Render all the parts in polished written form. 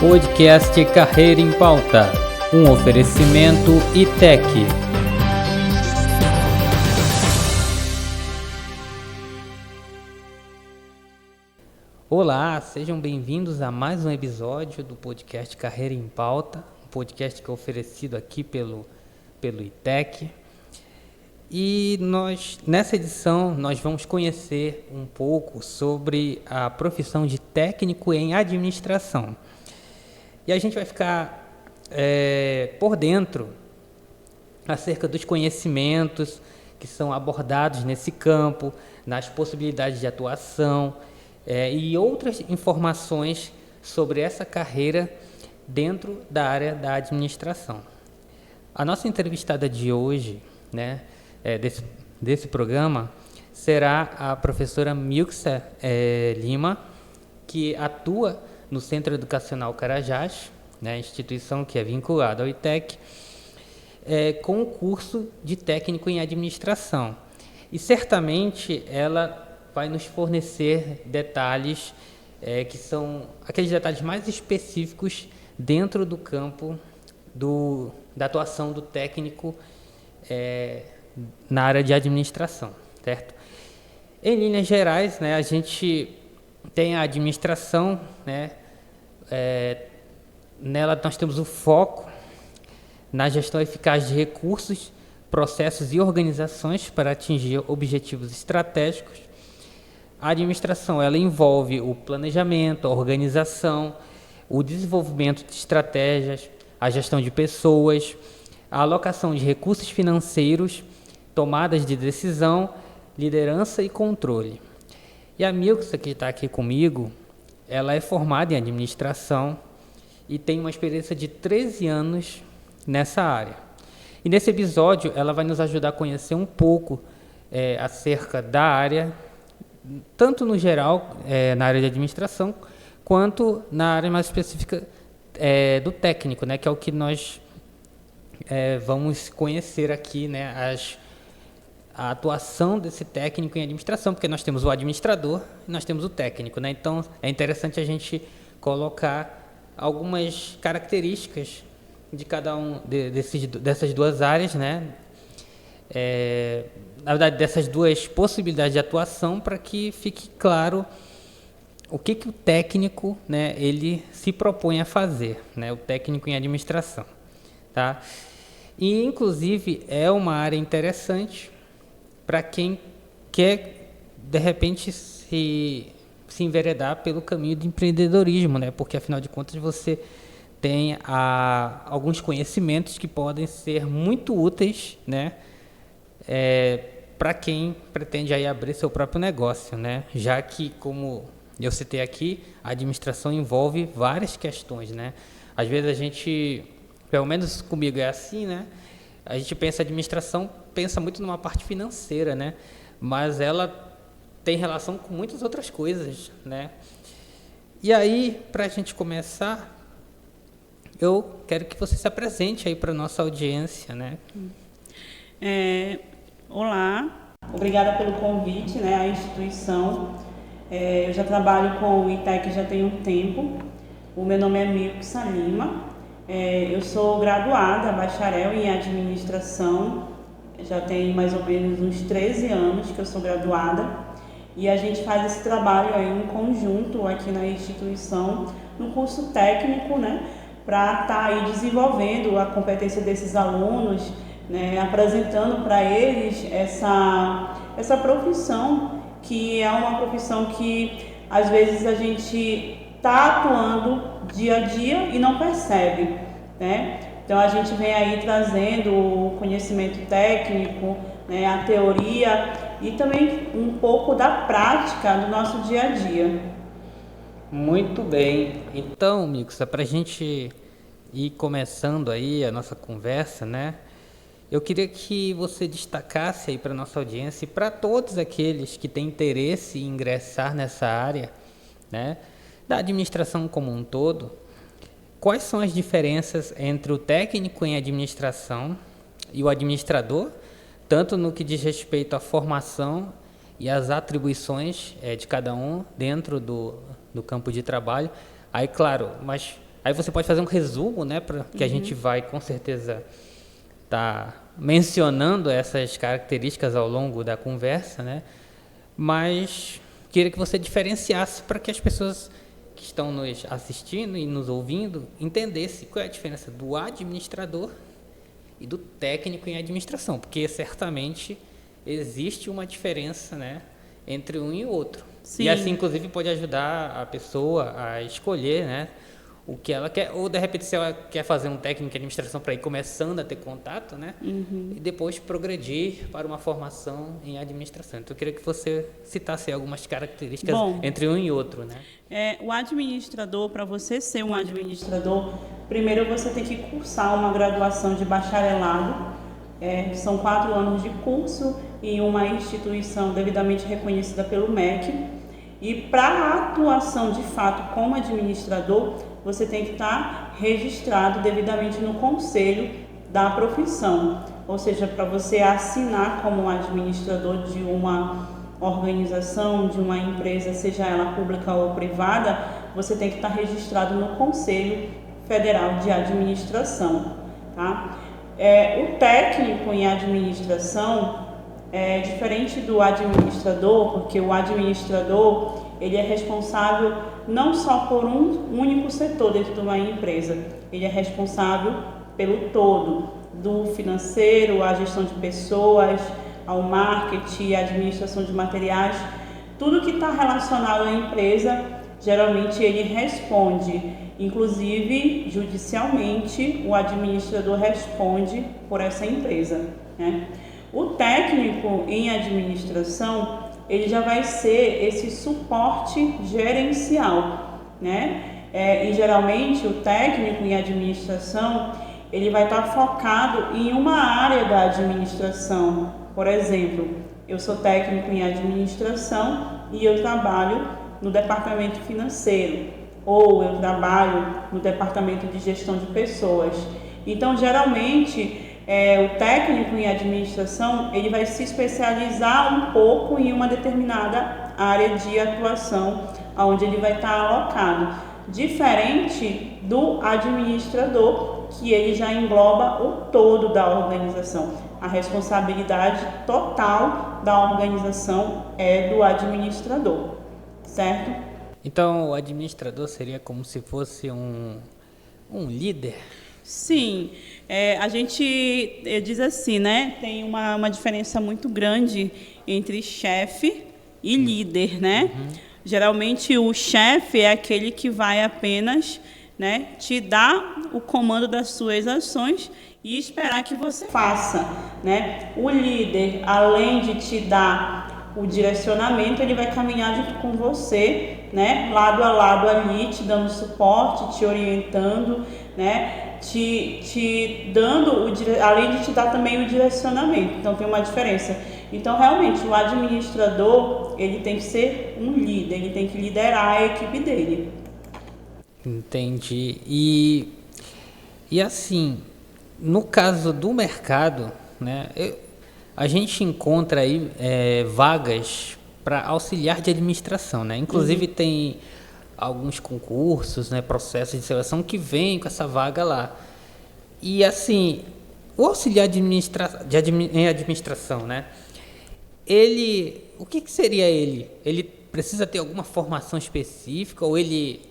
Podcast Carreira em Pauta, um oferecimento ITEC. Olá, sejam bem-vindos a mais um episódio do podcast Carreira em Pauta, um podcast que é oferecido aqui pelo ITEC. E nessa edição, nós vamos conhecer um pouco sobre a profissão de técnico em administração. E a gente vai ficar por dentro acerca dos conhecimentos que são abordados nesse campo, nas possibilidades de atuação e outras informações sobre essa carreira dentro da área da administração. A nossa entrevistada de hoje, desse programa, será a professora Milksa Lima, que atua no Centro Educacional Carajás, instituição que é vinculada ao ITEC, com o curso de técnico em administração. E certamente ela vai nos fornecer detalhes que são aqueles detalhes mais específicos dentro do campo da atuação do técnico na área de administração, certo? Em linhas gerais, a gente tem a administração, nela nós temos o foco na gestão eficaz de recursos, processos e organizações para atingir objetivos estratégicos. A administração ela envolve o planejamento, a organização, o desenvolvimento de estratégias, a gestão de pessoas, a alocação de recursos financeiros, tomadas de decisão, liderança e controle. E a Milksa, que está aqui comigo, ela é formada em administração e tem uma experiência de 13 anos nessa área. E nesse episódio ela vai nos ajudar a conhecer um pouco acerca da área, tanto no geral, na área de administração, quanto na área mais específica do técnico, que é o que nós vamos conhecer aqui, a atuação desse técnico em administração, porque nós temos o administrador e nós temos o técnico, Então, é interessante a gente colocar algumas características de cada um dessas duas áreas, na verdade, dessas duas possibilidades de atuação, para que fique claro o que o técnico, ele se propõe a fazer, o técnico em administração, tá? E, inclusive, é uma área interessante para quem quer, de repente, se enveredar pelo caminho do empreendedorismo, porque, afinal de contas, você tem alguns conhecimentos que podem ser muito úteis, para quem pretende aí abrir seu próprio negócio, já que, como eu citei aqui, a administração envolve várias questões, Às vezes a gente, pelo menos comigo é assim, a gente pensa administração, pensa muito numa parte financeira, mas ela tem relação com muitas outras coisas, E aí, para a gente começar, eu quero que você se apresente aí para a nossa audiência, Olá, obrigada pelo convite, à instituição. Eu já trabalho com o ITEC já tem um tempo. O meu nome é Milksa Lima. Eu sou graduada, bacharel em administração. Já tem mais ou menos uns 13 anos que eu sou graduada. E a gente faz esse trabalho aí em conjunto aqui na instituição, no curso técnico, para estar aí desenvolvendo a competência desses alunos, apresentando para eles essa profissão, que é uma profissão que às vezes a gente está atuando dia a dia e não percebe, Então a gente vem aí trazendo o conhecimento técnico, a teoria e também um pouco da prática do nosso dia a dia. Muito bem. Então, Milksa, para a gente ir começando aí a nossa conversa, eu queria que você destacasse aí para a nossa audiência e para todos aqueles que têm interesse em ingressar nessa área, da administração como um todo, quais são as diferenças entre o técnico em administração e o administrador, tanto no que diz respeito à formação e às atribuições de cada um dentro do campo de trabalho. Aí, claro, mas Aí você pode fazer um resumo, né, que a gente vai com certeza estar mencionando essas características ao longo da conversa, né? Mas queria que você diferenciasse para que as pessoas que estão nos assistindo e nos ouvindo entendessem qual é a diferença do administrador e do técnico em administração, porque certamente existe uma diferença, né, entre um e o outro. Sim. E assim, inclusive, pode ajudar a pessoa a escolher, né, o que ela quer, ou de repente se ela quer fazer um técnico de administração para ir começando a ter contato, né, e depois progredir para uma formação em administração. Então eu queria que você citasse algumas características entre um e outro, né? O administrador, para você ser um administrador, primeiro você tem que cursar uma graduação de bacharelado, são 4 anos de curso em uma instituição devidamente reconhecida pelo MEC, e para a atuação de fato como administrador, você tem que estar registrado devidamente no conselho da profissão, ou seja, para você assinar como administrador de uma organização, de uma empresa, seja ela pública ou privada, você tem que estar registrado no Conselho Federal de Administração, tá? O técnico em administração é diferente do administrador, porque o administrador ele é responsável não só por um único setor dentro de uma empresa, ele é responsável pelo todo, do financeiro, a gestão de pessoas, ao marketing, a administração de materiais, tudo que está relacionado à empresa, geralmente ele responde, inclusive judicialmente o administrador responde por essa empresa, né? O técnico em administração, ele já vai ser esse suporte gerencial, né? E geralmente o técnico em administração, ele vai estar focado em uma área da administração. Por exemplo, eu sou técnico em administração e eu trabalho no departamento financeiro, ou eu trabalho no departamento de gestão de pessoas. Então, geralmente, o técnico em administração, ele vai se especializar um pouco em uma determinada área de atuação, onde ele vai estar alocado, diferente do administrador, que ele já engloba o todo da organização. A responsabilidade total da organização é do administrador, certo? Então, o administrador seria como se fosse um líder? Sim, a gente diz assim, né? Tem uma diferença muito grande entre chefe e líder, né? Geralmente o chefe é aquele que vai apenas, né, te dar o comando das suas ações e esperar que você faça, né? O líder, além de te dar o direcionamento, ele vai caminhar junto com você, né, lado a lado ali, te dando suporte, te orientando, né, te dando, além de te dar também o direcionamento. Então tem uma diferença. Então realmente o administrador, ele tem que ser um líder, ele tem que liderar a equipe dele. Entendi. E assim, no caso do mercado, né, a gente encontra aí vagas para auxiliar de administração, né? Inclusive tem alguns concursos, né, processos de seleção que vêm com essa vaga lá. E assim, o auxiliar em administração, né? O que seria ele? Ele precisa ter alguma formação específica ou ele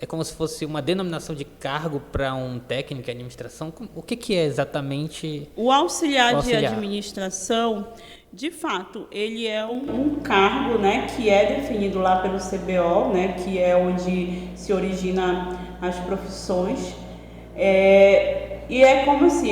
é como se fosse uma denominação de cargo para um técnico em administração? O que é exatamente o auxiliar de administração? De fato, ele é um cargo, né, que é definido lá pelo CBO, né, que é onde se origina as profissões. E é como assim,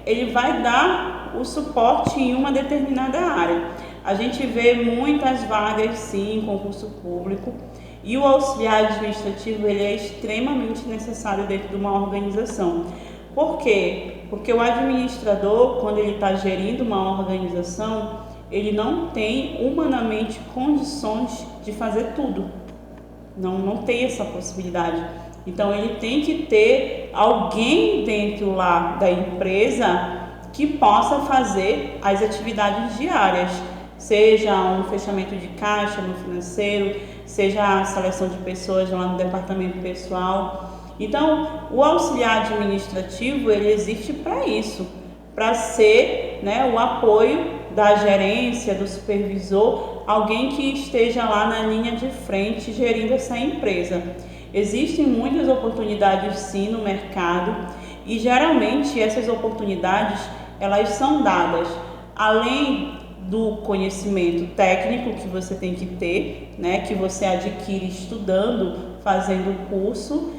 ele vai dar o suporte em uma determinada área. A gente vê muitas vagas, sim, em concurso público, e o auxiliar administrativo ele é extremamente necessário dentro de uma organização. Por quê? Porque o administrador, quando ele está gerindo uma organização, ele não tem humanamente condições de fazer tudo. Não tem essa possibilidade. Então ele tem que ter alguém dentro lá da empresa que possa fazer as atividades diárias, seja um fechamento de caixa no financeiro, seja a seleção de pessoas lá no departamento pessoal. Então, o auxiliar administrativo, ele existe para isso, para ser, né, o apoio da gerência, do supervisor, alguém que esteja lá na linha de frente gerindo essa empresa. Existem muitas oportunidades sim no mercado e geralmente essas oportunidades elas são dadas além do conhecimento técnico que você tem que ter, né, que você adquire estudando, fazendo o curso,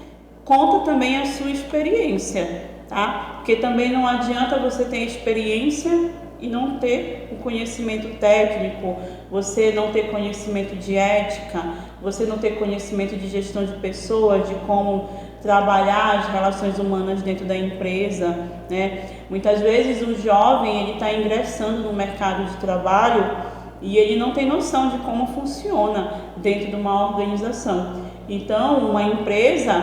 conta também a sua experiência, tá? Porque também não adianta você ter experiência e não ter o conhecimento técnico, você não ter conhecimento de ética, você não ter conhecimento de gestão de pessoas, de como trabalhar as relações humanas dentro da empresa, né? Muitas vezes o jovem ele está ingressando no mercado de trabalho e ele não tem noção de como funciona dentro de uma organização. Então, uma empresa,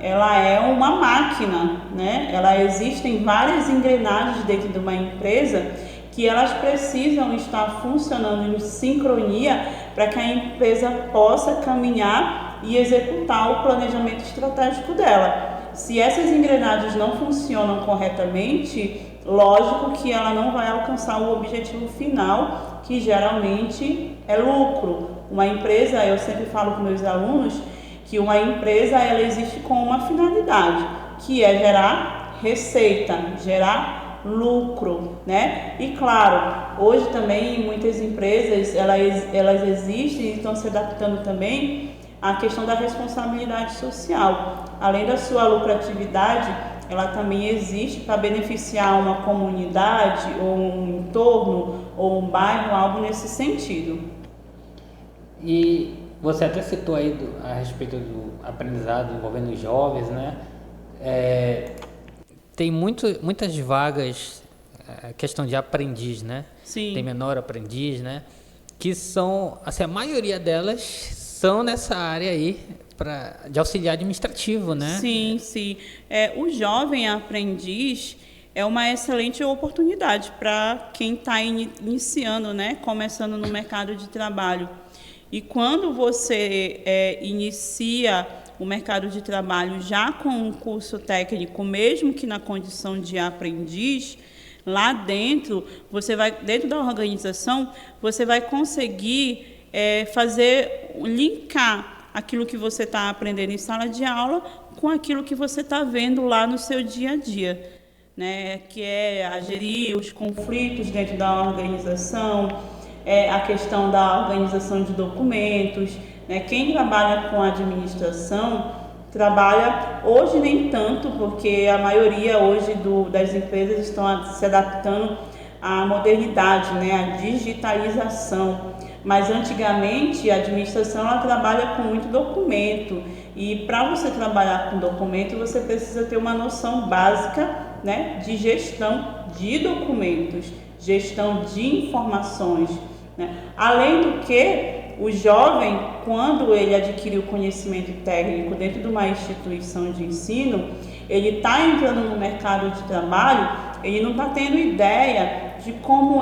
ela é uma máquina, né? Existem várias engrenagens dentro de uma empresa que elas precisam estar funcionando em sincronia para que a empresa possa caminhar e executar o planejamento estratégico dela. Se essas engrenagens não funcionam corretamente, lógico que ela não vai alcançar o objetivo final, que geralmente é lucro. Uma empresa, eu sempre falo com meus alunos, que uma empresa ela existe com uma finalidade, que é gerar receita, gerar lucro, né? E claro, hoje também muitas empresas elas existem e estão se adaptando também à questão da responsabilidade social. Além da sua lucratividade, ela também existe para beneficiar uma comunidade ou um entorno ou um bairro, algo nesse sentido. E você até citou aí a respeito do aprendizado envolvendo os jovens, né? Tem muitas vagas, questão de aprendiz, né? Sim. Tem menor aprendiz, né? Que são, assim, a maioria delas são nessa área aí de auxiliar administrativo, né? Sim, sim. O jovem aprendiz é uma excelente oportunidade para quem está iniciando, né? Começando no mercado de trabalho. E quando você inicia o mercado de trabalho já com um curso técnico, mesmo que na condição de aprendiz, lá dentro, dentro da organização, você vai conseguir linkar aquilo que você está aprendendo em sala de aula com aquilo que você está vendo lá no seu dia a dia, né? Que é a gerir os conflitos dentro da organização, a questão da organização de documentos, né? Quem trabalha com administração trabalha, hoje nem tanto, porque a maioria hoje das empresas estão se adaptando à modernidade, né? À digitalização. Mas antigamente a administração ela trabalha com muito documento e para você trabalhar com documento você precisa ter uma noção básica, né, de gestão de documentos, gestão de informações, né? Além do que o jovem, quando ele adquire o conhecimento técnico dentro de uma instituição de ensino, ele está entrando no mercado de trabalho, ele não está tendo ideia de como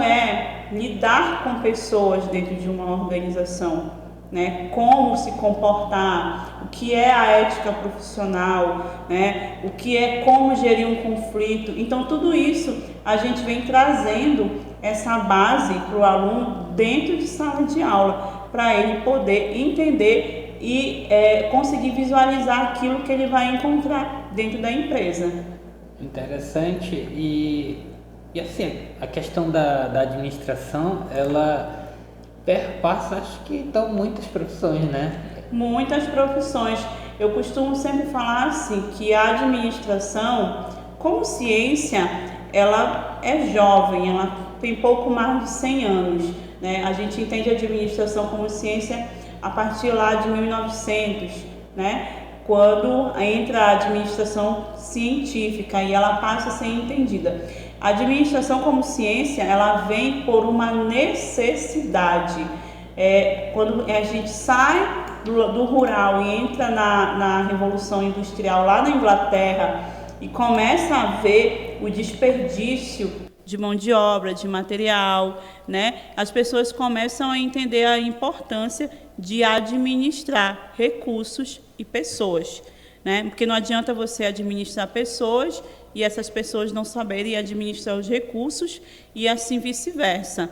lidar com pessoas dentro de uma organização, né? Como se comportar, o que é a ética profissional, né? O que é como gerir um conflito. Então, tudo isso a gente vem trazendo essa base para o aluno dentro de sala de aula, para ele poder entender e conseguir visualizar aquilo que ele vai encontrar dentro da empresa. Interessante. E assim, a questão da administração, ela perpassa, acho que então, muitas profissões, né? Muitas profissões. Eu costumo sempre falar assim, que a administração, como ciência, ela é jovem, ela tem pouco mais de 100 anos, né? A gente entende a administração como ciência a partir lá de 1900, né? Quando entra a administração científica e ela passa a ser entendida. A administração como ciência, ela vem por uma necessidade. Quando a gente sai do rural e entra na Revolução Industrial lá na Inglaterra e começa a ver o desperdício de mão de obra, de material, né? As pessoas começam a entender a importância de administrar recursos e pessoas, né? Porque não adianta você administrar pessoas e essas pessoas não saberem administrar os recursos e assim vice-versa.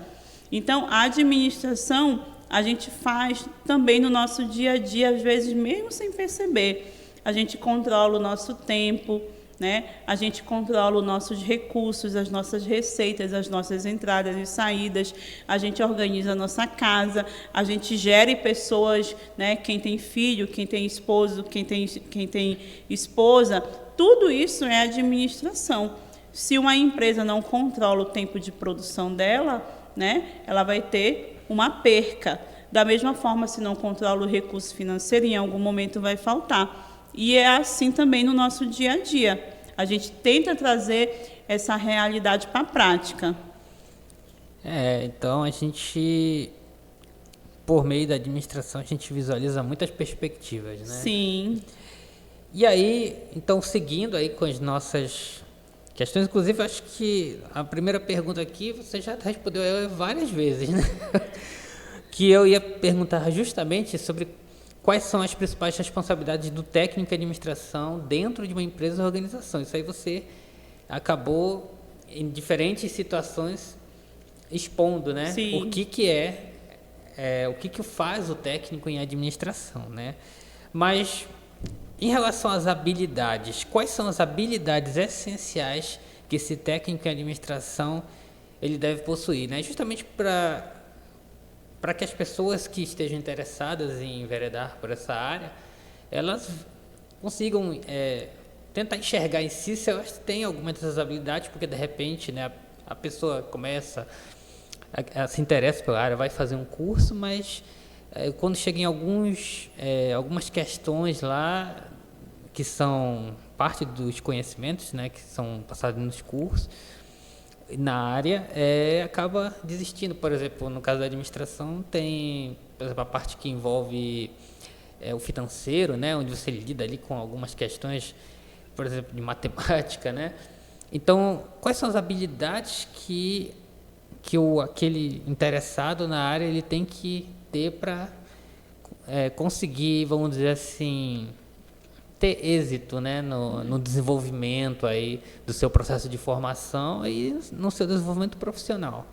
Então, a administração a gente faz também no nosso dia a dia, às vezes mesmo sem perceber. A gente controla o nosso tempo, né? A gente controla os nossos recursos, as nossas receitas, as nossas entradas e saídas, a gente organiza a nossa casa, a gente gere pessoas, né? Quem tem filho, quem tem esposo, quem tem esposa, tudo isso é administração. Se uma empresa não controla o tempo de produção dela, né? Ela vai ter uma perca. Da mesma forma, se não controla o recurso financeiro, em algum momento vai faltar. E é assim também no nosso dia a dia. A gente tenta trazer essa realidade para a prática. Então a gente, por meio da administração, a gente visualiza muitas perspectivas, né? Sim. E aí, então, seguindo aí com as nossas questões, inclusive, acho que a primeira pergunta aqui você já respondeu várias vezes, né? Que eu ia perguntar justamente sobre quais são as principais responsabilidades do técnico em administração dentro de uma empresa ou organização. Isso aí você acabou, em diferentes situações, expondo, né? Sim. O que faz o técnico em administração, né? Mas, em relação às habilidades, quais são as habilidades essenciais que esse técnico em administração ele deve possuir, né? Justamente para que as pessoas que estejam interessadas em enveredar por essa área, elas consigam tentar enxergar em si se elas têm alguma dessas habilidades, porque de repente, né, a pessoa começa a se interessa pela área, vai fazer um curso, mas quando chega em algumas questões lá que são parte dos conhecimentos, né, que são passados nos cursos, na área, acaba desistindo. Por exemplo, no caso da administração, tem, por exemplo, a parte que envolve o financeiro, né, onde você lida ali com algumas questões, por exemplo, de matemática, né? Então, quais são as habilidades que aquele interessado na área ele tem que ter para conseguir, vamos dizer assim, ter êxito, né, no desenvolvimento aí do seu processo de formação e no seu desenvolvimento profissional?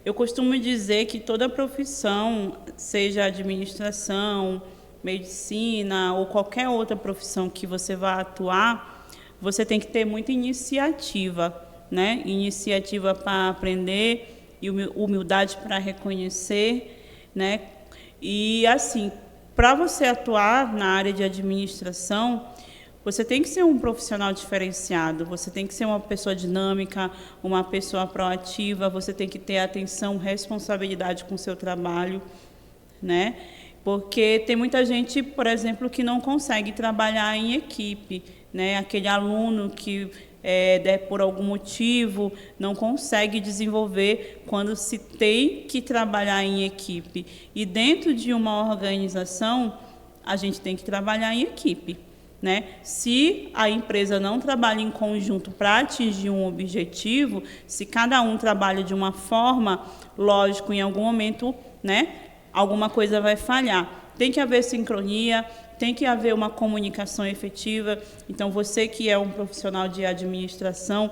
Eu costumo dizer que toda profissão, seja administração, medicina ou qualquer outra profissão que você vá atuar, você tem que ter muita iniciativa, né? Iniciativa para aprender e humildade para reconhecer, né? E assim, para você atuar na área de administração, você tem que ser um profissional diferenciado, você tem que ser uma pessoa dinâmica, uma pessoa proativa, você tem que ter atenção, responsabilidade com o seu trabalho, né? Porque tem muita gente, por exemplo, que não consegue trabalhar em equipe, né? Aquele aluno que por algum motivo não consegue desenvolver quando se tem que trabalhar em equipe. E dentro de uma organização, a gente tem que trabalhar em equipe, né? Se a empresa não trabalha em conjunto para atingir um objetivo, se cada um trabalha de uma forma, lógico, em algum momento, né, alguma coisa vai falhar. Tem que haver sincronia, tem que haver uma comunicação efetiva. Então, você que é um profissional de administração,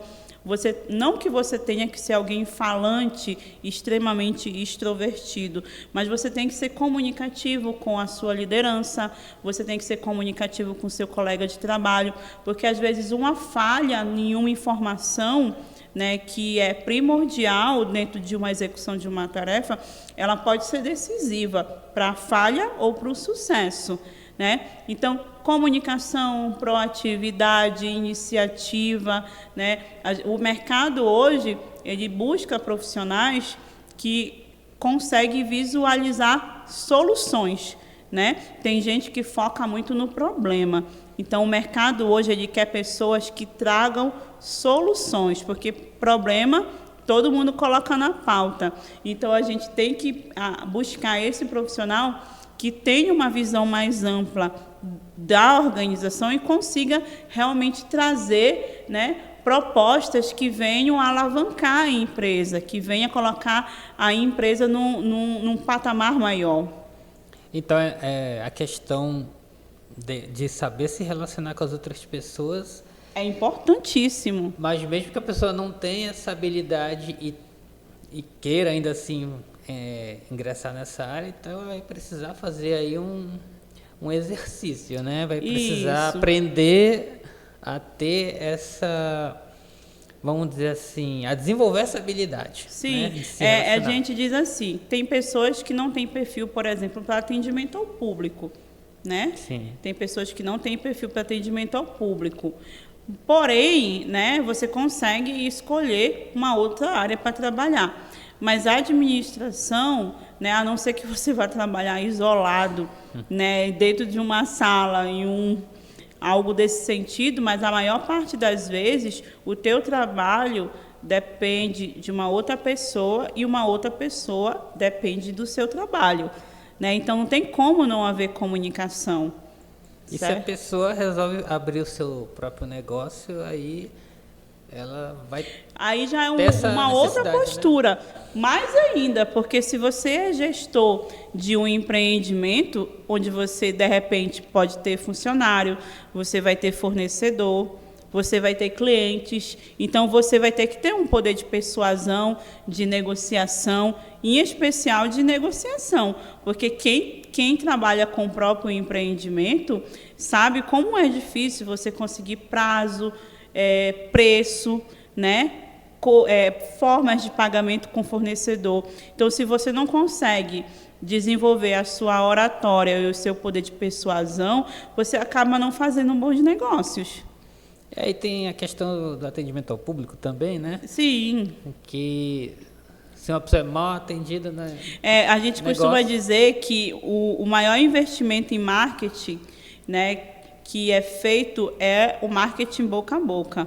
não que você tenha que ser alguém falante, extremamente extrovertido, mas você tem que ser comunicativo com a sua liderança, você tem que ser comunicativo com o seu colega de trabalho, porque às vezes uma falha em uma informação, né, que é primordial dentro de uma execução de uma tarefa, ela pode ser decisiva para a falha ou para o sucesso, né? Então, comunicação, proatividade, iniciativa, né? O mercado hoje, ele busca profissionais que conseguem visualizar soluções, né? Tem gente que foca muito no problema. Então, o mercado hoje, ele quer pessoas que tragam soluções, porque problema todo mundo coloca na pauta. Então, a gente tem que buscar esse profissional que tenha uma visão mais ampla da organização e consiga realmente trazer, né, propostas que venham alavancar a empresa, que venha colocar a empresa num patamar maior. Então, a questão de saber se relacionar com as outras pessoas. É importantíssimo. Mas mesmo que a pessoa não tenha essa habilidade e queira ainda assim ingressar nessa área, então vai precisar fazer aí um exercício, né? Vai precisar aprender a ter essa, vamos dizer assim, a desenvolver essa habilidade. Sim, né, a gente diz assim, tem pessoas que não têm perfil, por exemplo, para atendimento ao público, né? Sim. Tem pessoas que não têm perfil para atendimento ao público. Porém, né, você consegue escolher uma outra área para trabalhar. Mas a administração, né, a não ser que você vá trabalhar isolado, né, dentro de uma sala, algo desse sentido, mas a maior parte das vezes o teu trabalho depende de uma outra pessoa e uma outra pessoa depende do seu trabalho, né? Então não tem como não haver comunicação. E certo? se a pessoa resolve abrir o seu próprio negócio, aí ela vai... Aí já é uma outra postura. Né? Mais ainda, porque se você é gestor de um empreendimento, onde você, de repente, pode ter funcionário, você vai ter fornecedor, você vai ter clientes, então você vai ter que ter um poder de persuasão, de negociação, em especial de negociação, porque quem trabalha com o próprio empreendimento sabe como é difícil você conseguir prazo, preço, né? Formas de pagamento com fornecedor. Então, se você não consegue desenvolver a sua oratória e o seu poder de persuasão, você acaba não fazendo bons negócios. E aí tem a questão do atendimento ao público também, né? Sim. Que se uma pessoa é mal atendida... Né, a gente costuma dizer que o maior investimento em marketing, né, que é feito é o marketing boca a boca,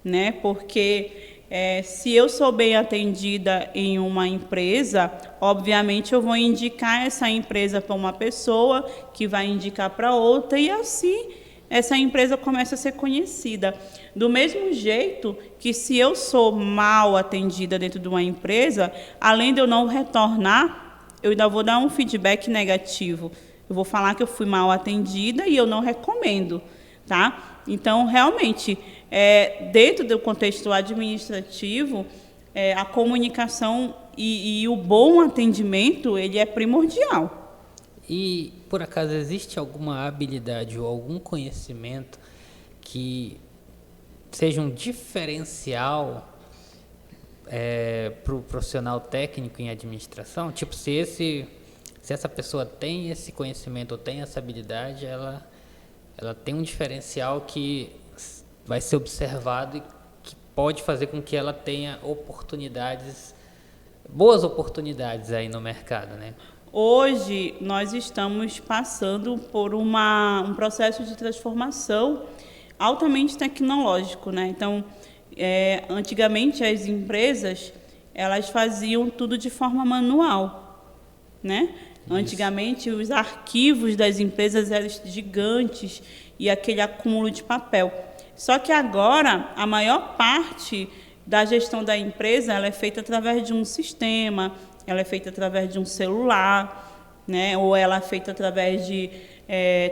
né? Porque se eu sou bem atendida em uma empresa, obviamente eu vou indicar essa empresa para uma pessoa que vai indicar para outra e assim essa empresa começa a ser conhecida. Do mesmo jeito que se eu sou mal atendida dentro de uma empresa, além de eu não retornar, eu ainda vou dar um feedback negativo. Eu vou falar que eu fui mal atendida e eu não recomendo, tá? Então, realmente, dentro do contexto administrativo, a comunicação e o bom atendimento, ele é primordial. E, por acaso, existe alguma habilidade ou algum conhecimento que seja um diferencial para o profissional técnico em administração? Tipo, se essa pessoa tem esse conhecimento ou tem essa habilidade, ela tem um diferencial que vai ser observado e que pode fazer com que ela tenha boas oportunidades aí no mercado, né? Hoje, nós estamos passando por um processo de transformação altamente tecnológico, né? Então, antigamente, as empresas, elas faziam tudo de forma manual, né? Isso. Antigamente, os arquivos das empresas eram gigantes e aquele acúmulo de papel. Só que agora, a maior parte da gestão da empresa ela é feita através de um sistema, ela é feita através de um celular, né? Ou ela é feita através de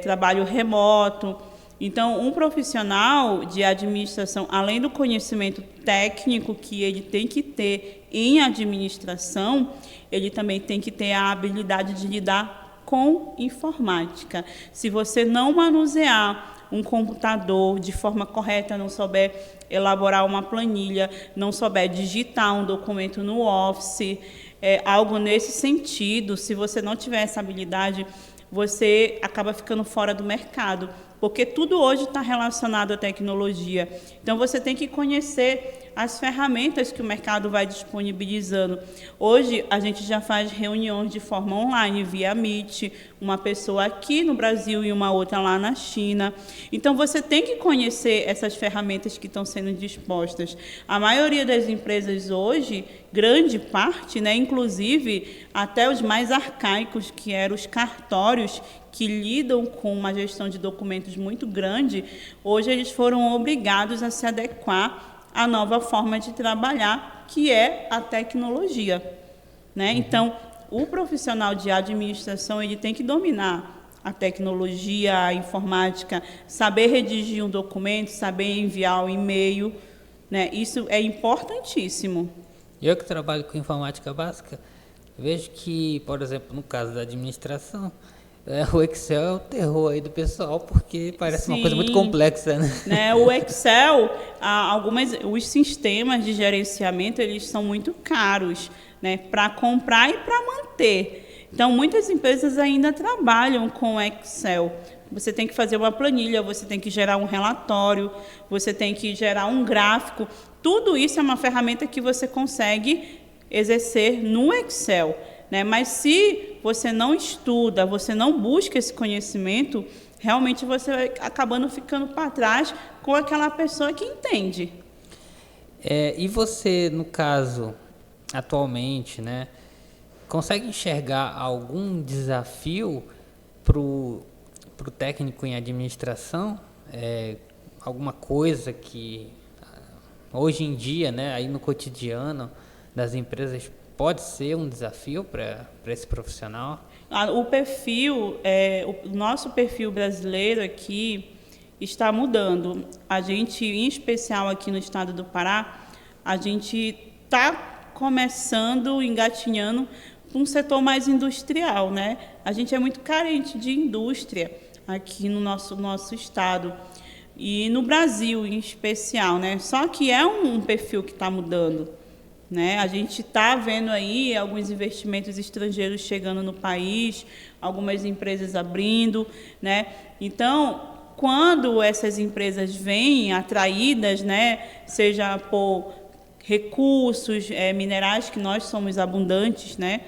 trabalho remoto. Então, um profissional de administração, além do conhecimento técnico que ele tem que ter em administração, ele também tem que ter a habilidade de lidar com informática. Se você não manusear um computador de forma correta, não souber elaborar uma planilha, não souber digitar um documento no Office, algo nesse sentido, se você não tiver essa habilidade, você acaba ficando fora do mercado, porque tudo hoje está relacionado à tecnologia. Então, você tem que conhecer as ferramentas que o mercado vai disponibilizando. Hoje, a gente já faz reuniões de forma online, via Meet, uma pessoa aqui no Brasil e uma outra lá na China. Então, você tem que conhecer essas ferramentas que estão sendo dispostas. A maioria das empresas hoje, grande parte, né, inclusive até os mais arcaicos, que eram os cartórios, que lidam com uma gestão de documentos muito grande, hoje eles foram obrigados a se adequar à nova forma de trabalhar, que é a tecnologia, né? Então, o profissional de administração ele tem que dominar a tecnologia, a informática, saber redigir um documento, saber enviar um e-mail, né? Isso é importantíssimo. Eu que trabalho com informática básica, vejo que, por exemplo, no caso da administração, o Excel é o terror aí do pessoal, porque parece uma coisa muito complexa, né? O Excel, os sistemas de gerenciamento, eles são muito caros, né? Para comprar e para manter. Então, muitas empresas ainda trabalham com Excel. Você tem que fazer uma planilha, você tem que gerar um relatório, você tem que gerar um gráfico. Tudo isso é uma ferramenta que você consegue exercer no Excel, né? Mas se você não estuda, você não busca esse conhecimento, realmente você vai acabando ficando para trás com aquela pessoa que entende. E você, no caso, atualmente, né, consegue enxergar algum desafio para o técnico em administração? Alguma coisa que hoje em dia, né, aí no cotidiano das empresas, pode ser um desafio para esse profissional? O nosso perfil brasileiro aqui está mudando. A gente, em especial aqui no estado do Pará, a gente está começando, engatinhando um setor mais industrial, né? A gente é muito carente de indústria aqui no nosso estado e no Brasil em especial, né? Só que é um perfil que está mudando, né? A gente está vendo aí alguns investimentos estrangeiros chegando no país, algumas empresas abrindo, né? Então, quando essas empresas vêm atraídas, né, seja por recursos minerais, que nós somos abundantes, né?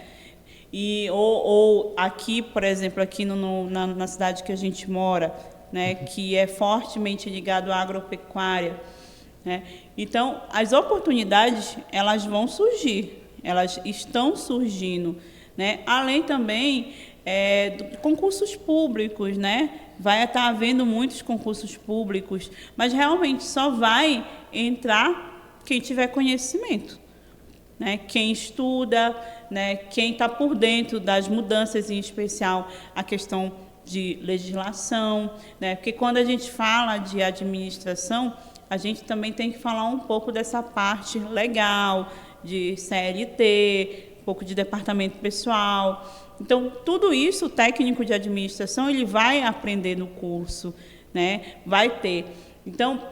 Ou aqui, por exemplo, aqui na cidade que a gente mora, né, que é fortemente ligado à agropecuária, né? Então, as oportunidades, elas vão surgir, elas estão surgindo, né? Além também de concursos públicos, né? Vai estar havendo muitos concursos públicos, mas realmente só vai entrar quem tiver conhecimento, né? Quem estuda, né? Quem está por dentro das mudanças, em especial a questão de legislação, né? Porque quando a gente fala de administração, a gente também tem que falar um pouco dessa parte legal, de CLT, um pouco de departamento pessoal. Então, tudo isso, o técnico de administração, ele vai aprender no curso, né? Vai ter. Então,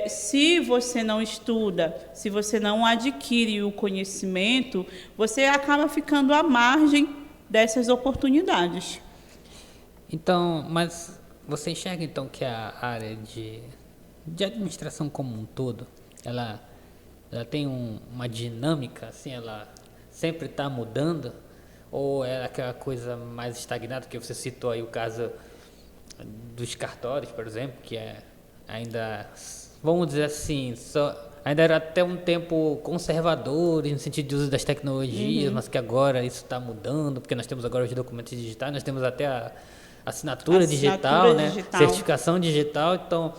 se você não estuda, se você não adquire o conhecimento, você acaba ficando à margem dessas oportunidades. Então, mas você enxerga então que a área de administração como um todo, ela tem uma dinâmica, assim, ela sempre está mudando? Ou é aquela coisa mais estagnada, que você citou aí o caso dos cartórios, por exemplo, que ainda, vamos dizer assim, ainda era até um tempo conservador no sentido de uso das tecnologias, mas que agora isso está mudando, porque nós temos agora os documentos digitais, nós temos até a assinatura digital, né? Certificação digital, então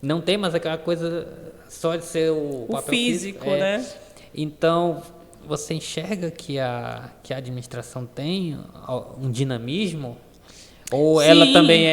não tem mais aquela coisa só de ser o papel físico, né? Então, você enxerga que a administração tem um dinamismo? Ou Sim. ela também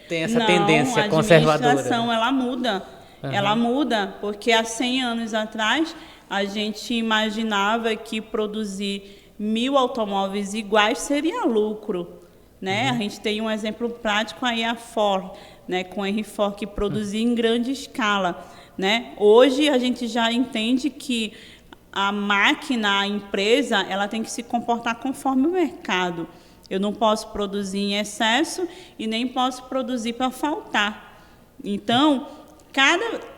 tem essa tendência conservadora? A administração, ela muda. Uhum. Ela muda, porque há 100 anos atrás, a gente imaginava que produzir 1000 automóveis iguais seria lucro, né? Uhum. A gente tem um exemplo prático aí, a Ford, né? Com a Henry Ford, que produzia em grande escala, né? Hoje, a gente já entende que a máquina, a empresa, ela tem que se comportar conforme o mercado. Eu não posso produzir em excesso e nem posso produzir para faltar. Então,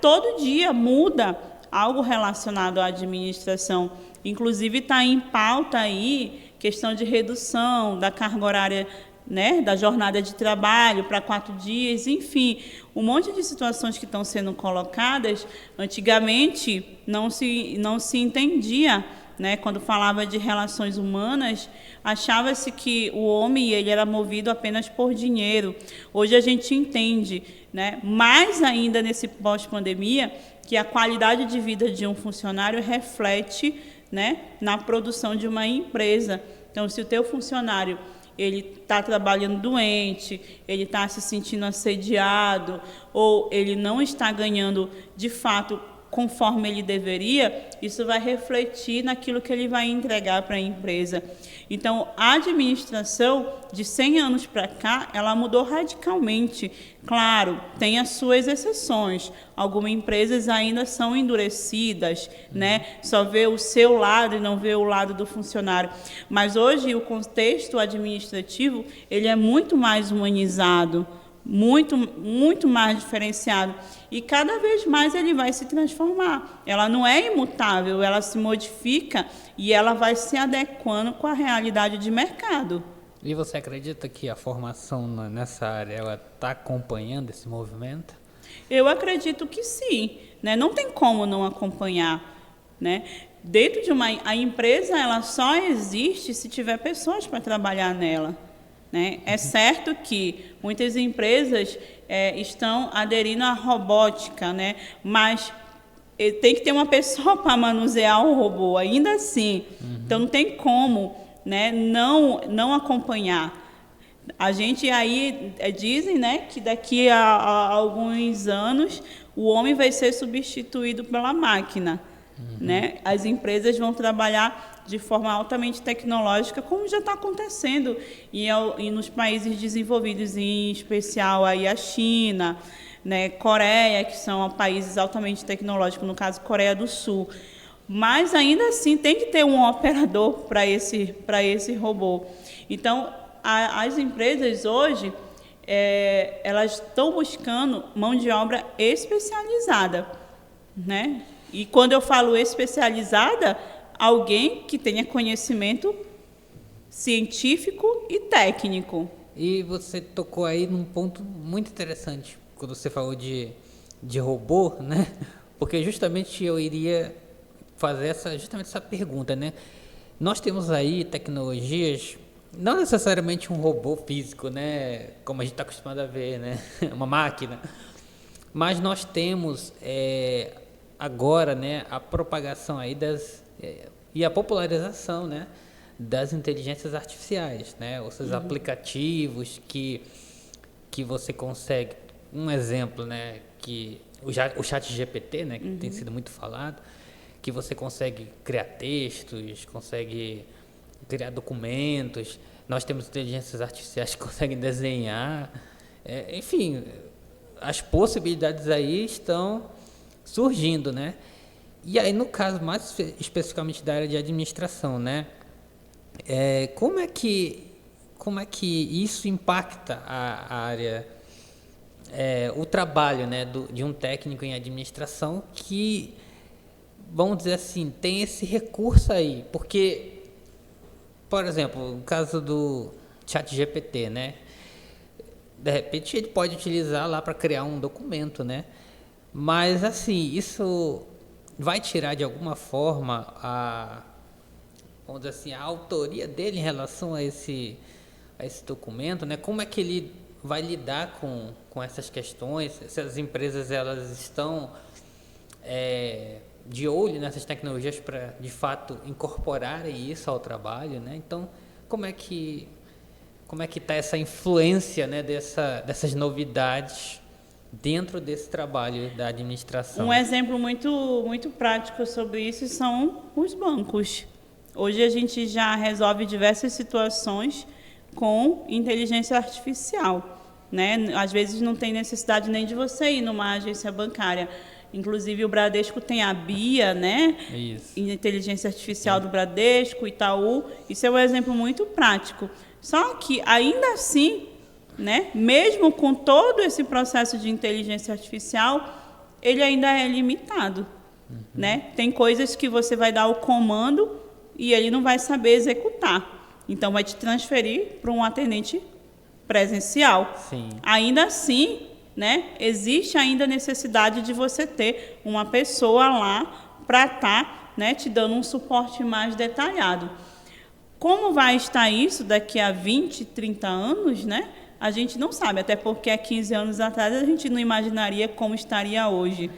todo dia muda algo relacionado à administração. Inclusive, está em pauta aí questão de redução da carga horária, né, da jornada de trabalho para 4 dias, enfim, um monte de situações que estão sendo colocadas. Antigamente não se entendia, né, quando falava de relações humanas, achava-se que o homem ele era movido apenas por dinheiro. Hoje a gente entende, né, mais ainda nesse pós-pandemia, que a qualidade de vida de um funcionário reflete, né, na produção de uma empresa. Então, se o teu funcionário ele está trabalhando doente, ele está se sentindo assediado, ou ele não está ganhando de fato conforme ele deveria, isso vai refletir naquilo que ele vai entregar para a empresa. Então, a administração, de 100 anos para cá, ela mudou radicalmente. Claro, tem as suas exceções. Algumas empresas ainda são endurecidas, né? Só vê o seu lado e não vê o lado do funcionário. Mas hoje, o contexto administrativo, ele é muito mais humanizado, muito mais diferenciado, e cada vez mais ele vai se transformar. Ela não é imutável, ela se modifica e ela vai se adequando com a realidade de mercado. E você acredita que a formação nessa área ela está acompanhando esse movimento? Eu acredito que sim, né? Não tem como não acompanhar, né? Dentro de a empresa ela só existe se tiver pessoas para trabalhar nela. Né? É certo que muitas empresas estão aderindo à robótica, né? Mas tem que ter uma pessoa para manusear o robô, ainda assim. Então, não tem como, né, não acompanhar. A gente aí dizem, né, que daqui a alguns anos o homem vai ser substituído pela máquina. Né? As empresas vão trabalhar de forma altamente tecnológica, como já está acontecendo e nos países desenvolvidos, em especial aí a China, né, Coreia, que são países altamente tecnológicos, no caso Coreia do Sul. Mas ainda assim tem que ter um operador para esse robô. Então, as empresas hoje elas estão buscando mão de obra especializada, né? E quando eu falo especializada, alguém que tenha conhecimento científico e técnico. E você tocou aí num ponto muito interessante, quando você falou de robô, né? Porque justamente eu iria fazer justamente essa pergunta, né? Nós temos aí tecnologias, não necessariamente um robô físico, né? Como a gente está acostumado a ver, né? Uma máquina. Mas nós temos... agora, né, a propagação aí e a popularização, né, das inteligências artificiais, né, os aplicativos que você consegue, um exemplo, né, que o ChatGPT, né, que tem sido muito falado, que você consegue criar textos, consegue criar documentos. Nós temos inteligências artificiais que conseguem desenhar, enfim, as possibilidades aí estão surgindo, né? E aí, no caso, mais especificamente da área de administração, né? Como é que isso impacta a área, o trabalho, né, de um técnico em administração que, vamos dizer assim, tem esse recurso aí? Porque, por exemplo, no caso do ChatGPT, né? De repente, ele pode utilizar lá para criar um documento, né? Mas, assim, isso vai tirar, de alguma forma, vamos dizer assim, a autoria dele em relação a esse documento, né? Como é que ele vai lidar com essas questões? Se as empresas elas estão de olho nessas tecnologias para, de fato, incorporarem isso ao trabalho, né? Então, como é que está essa influência, né, dessas novidades dentro desse trabalho da administração? Um exemplo muito, muito prático sobre isso são os bancos. Hoje a gente já resolve diversas situações com inteligência artificial, né? Às vezes não tem necessidade nem de você ir numa agência bancária. Inclusive o Bradesco tem a BIA, né? Isso. Inteligência artificial do Bradesco, Itaú. Isso é um exemplo muito prático. Só que ainda assim, né, mesmo com todo esse processo de inteligência artificial, ele ainda é limitado, né? Tem coisas que você vai dar o comando e ele não vai saber executar. Então, vai te transferir para um atendente presencial. Sim. Ainda assim, né, existe ainda a necessidade de você ter uma pessoa lá para estar, né, te dando um suporte mais detalhado. Como vai estar isso daqui a 20, 30 anos, né? A gente não sabe, até porque há 15 anos atrás a gente não imaginaria como estaria hoje.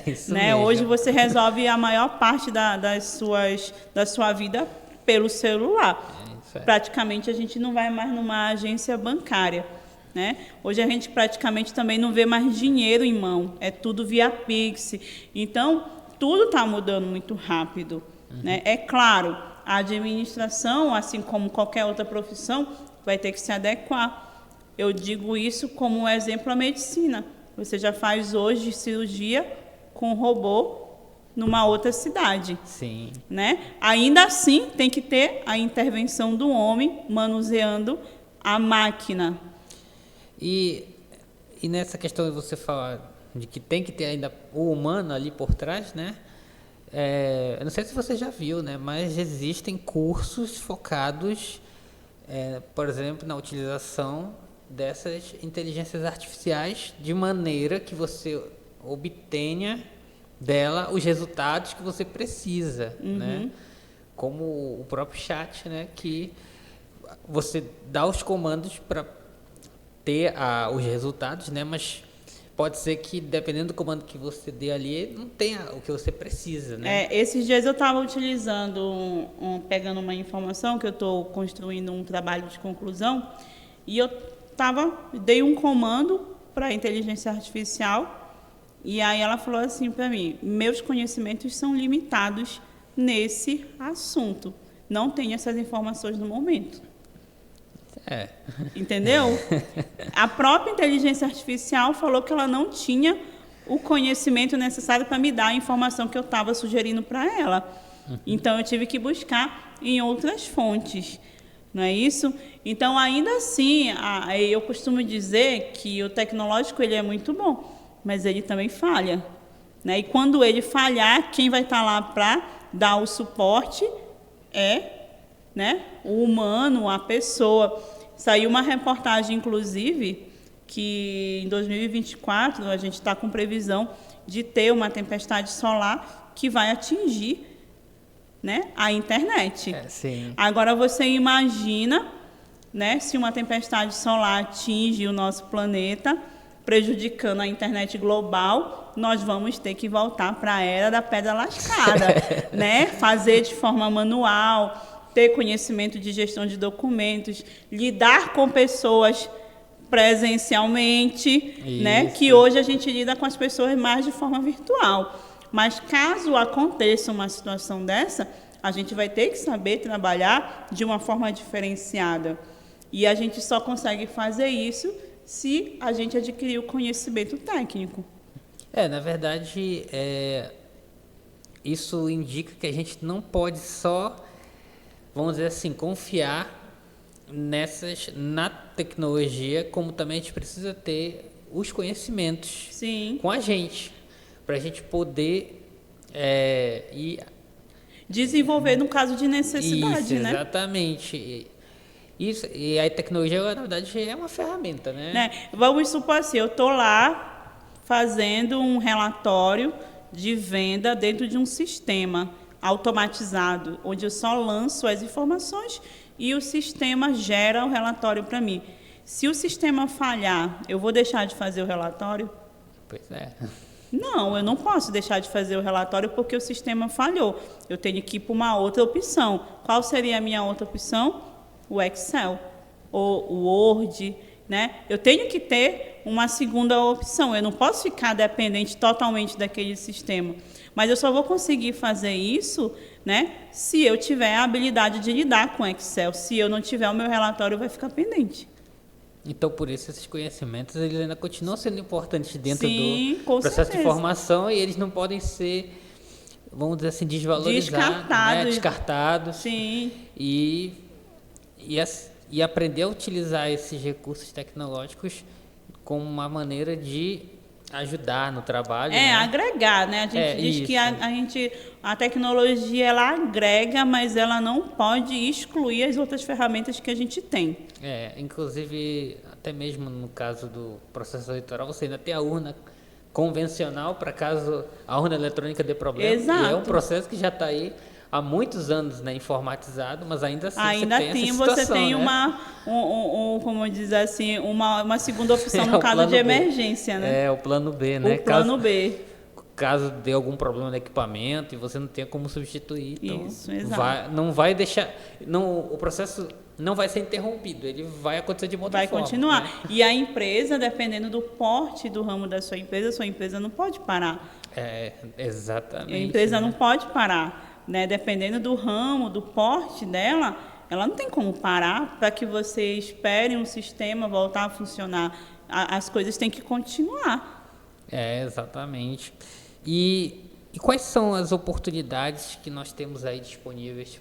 Isso né? mesmo. Hoje você resolve a maior parte da sua vida pelo celular. praticamente a gente não vai mais numa agência bancária, né? Hoje a gente praticamente também não vê mais dinheiro em mão, é tudo via Pix. Então, tudo está mudando muito rápido, né? É claro, a administração, assim como qualquer outra profissão, vai ter que se adequar. Eu digo isso como um exemplo a medicina. Você já faz hoje cirurgia com robô numa outra cidade. Sim. Né? Ainda assim, tem que ter a intervenção do homem manuseando a máquina. E nessa questão de você falar de que tem que ter ainda o humano ali por trás, né? Eu não sei se você já viu, né? Mas existem cursos focados, por exemplo, na utilização dessas inteligências artificiais de maneira que você obtenha dela os resultados que você precisa, né? Como o próprio chat, né? Que você dá os comandos para ter os resultados, né? Mas pode ser que, dependendo do comando que você dê ali, não tenha o que você precisa, né? Esses dias eu estava utilizando, pegando uma informação, que eu estou construindo um trabalho de conclusão, e eu dei um comando para a inteligência artificial, e aí ela falou assim para mim: meus conhecimentos são limitados nesse assunto, não tenho essas informações no momento. Entendeu? A própria inteligência artificial falou que ela não tinha o conhecimento necessário para me dar a informação que eu estava sugerindo para ela. Então, eu tive que buscar em outras fontes. Não é isso? Então, ainda assim, eu costumo dizer que o tecnológico ele é muito bom, mas ele também falha. Né? E quando ele falhar, quem vai estar lá para dar o suporte né, o humano, a pessoa. Saiu uma reportagem, inclusive, que em 2024 a gente está com previsão de ter uma tempestade solar que vai atingir, né, a internet. Sim. Agora você imagina, né, se uma tempestade solar atinge o nosso planeta, prejudicando a internet global, nós vamos ter que voltar para a era da pedra lascada, né? Fazer de forma manual, ter conhecimento de gestão de documentos, lidar com pessoas presencialmente, né? Que hoje a gente lida com as pessoas mais de forma virtual. Mas caso aconteça uma situação dessa, a gente vai ter que saber trabalhar de uma forma diferenciada. E a gente só consegue fazer isso se a gente adquirir o conhecimento técnico. Na verdade, isso indica que a gente não pode só, vamos dizer assim, confiar na tecnologia, como também a gente precisa ter os conhecimentos com a gente, para a gente poder ir desenvolver no caso de necessidade, isso, né? Exatamente. Isso, e a tecnologia, na verdade, é uma ferramenta, né? Vamos supor assim, eu estou lá fazendo um relatório de venda dentro de um sistema automatizado, onde eu só lanço as informações e o sistema gera o relatório para mim. Se o sistema falhar, eu vou deixar de fazer o relatório? Pois é. Não, eu não posso deixar de fazer o relatório porque o sistema falhou. Eu tenho que ir para uma outra opção. Qual seria a minha outra opção? O Excel, ou o Word, né? Eu tenho que ter uma segunda opção. Eu não posso ficar dependente totalmente daquele sistema. Mas eu só vou conseguir fazer isso, né, se eu tiver a habilidade de lidar com Excel. Se eu não tiver, o meu relatório vai ficar pendente. Então, por isso, esses conhecimentos eles ainda continuam sendo importantes dentro do processo certeza. de formação, e eles não podem ser, vamos dizer assim, desvalorizados, descartados. Sim. E aprender a utilizar esses recursos tecnológicos como uma maneira de ajudar no trabalho. Agregar, né? A gente diz que a tecnologia ela agrega, mas ela não pode excluir as outras ferramentas que a gente tem. Inclusive, até mesmo no caso do processo eleitoral, você ainda tem a urna convencional para caso a urna eletrônica dê problema. Exato. E é um processo que já está aí há muitos anos, né, informatizado, mas ainda assim você tem uma, como diz assim, uma segunda opção no caso de emergência, né? O plano B, né? O plano B. caso dê algum problema no equipamento e você não tenha como substituir. Então, Isso, exato. não vai deixar... o processo não vai ser interrompido, ele vai acontecer de uma outra forma. Vai continuar. Né? E a empresa, dependendo do porte do ramo da sua empresa não pode parar. Exatamente. A empresa não pode parar, né? Dependendo do ramo, do porte dela, ela não tem como parar para que você espere um sistema voltar a funcionar. As coisas têm que continuar. Exatamente. E quais são as oportunidades que nós temos aí disponíveis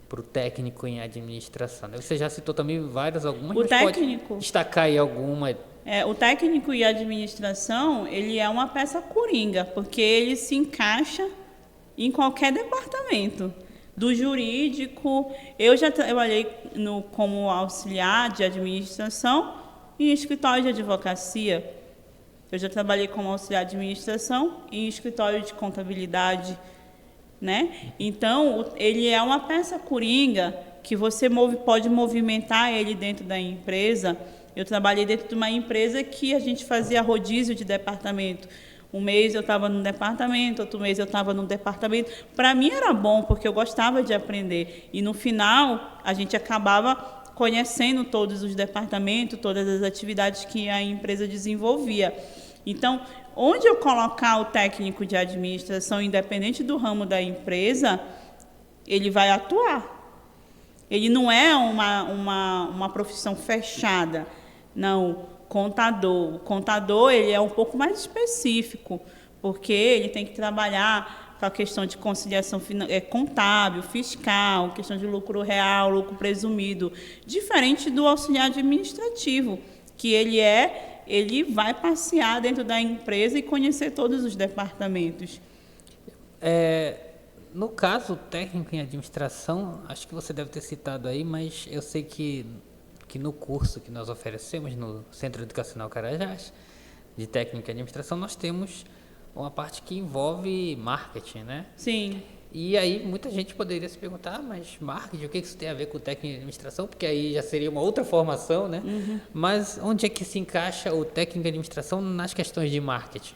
para o técnico em administração? Você já citou também algumas, mas pode destacar aí alguma? O técnico em administração, ele é uma peça coringa, porque ele se encaixa em qualquer departamento. Do jurídico, eu já trabalhei como auxiliar de administração em escritório de advocacia. Eu já trabalhei como auxiliar de administração em escritório de contabilidade, né? Então, ele é uma peça coringa que você pode movimentar ele dentro da empresa. Eu trabalhei dentro de uma empresa que a gente fazia rodízio de departamento. Um mês eu estava num departamento, outro mês eu estava num departamento. Para mim era bom, porque eu gostava de aprender. E no final, a gente acabava conhecendo todos os departamentos, todas as atividades que a empresa desenvolvia. Então, onde eu colocar o técnico de administração, independente do ramo da empresa, ele vai atuar. Ele não é uma profissão fechada. Não, contador. O contador, ele é um pouco mais específico, porque ele tem que trabalhar com a questão de conciliação contábil, fiscal, questão de lucro real, lucro presumido, diferente do auxiliar administrativo, que ele vai passear dentro da empresa e conhecer todos os departamentos. No caso, técnico em administração, acho que você deve ter citado aí, mas eu sei que no curso que nós oferecemos no Centro Educacional Carajás, de técnico em administração, nós temos uma parte que envolve marketing, né? Sim. E aí muita gente poderia se perguntar, mas marketing, o que isso tem a ver com técnico em administração? Porque aí já seria uma outra formação, né? Uhum. Mas onde é que se encaixa o técnico em administração nas questões de marketing?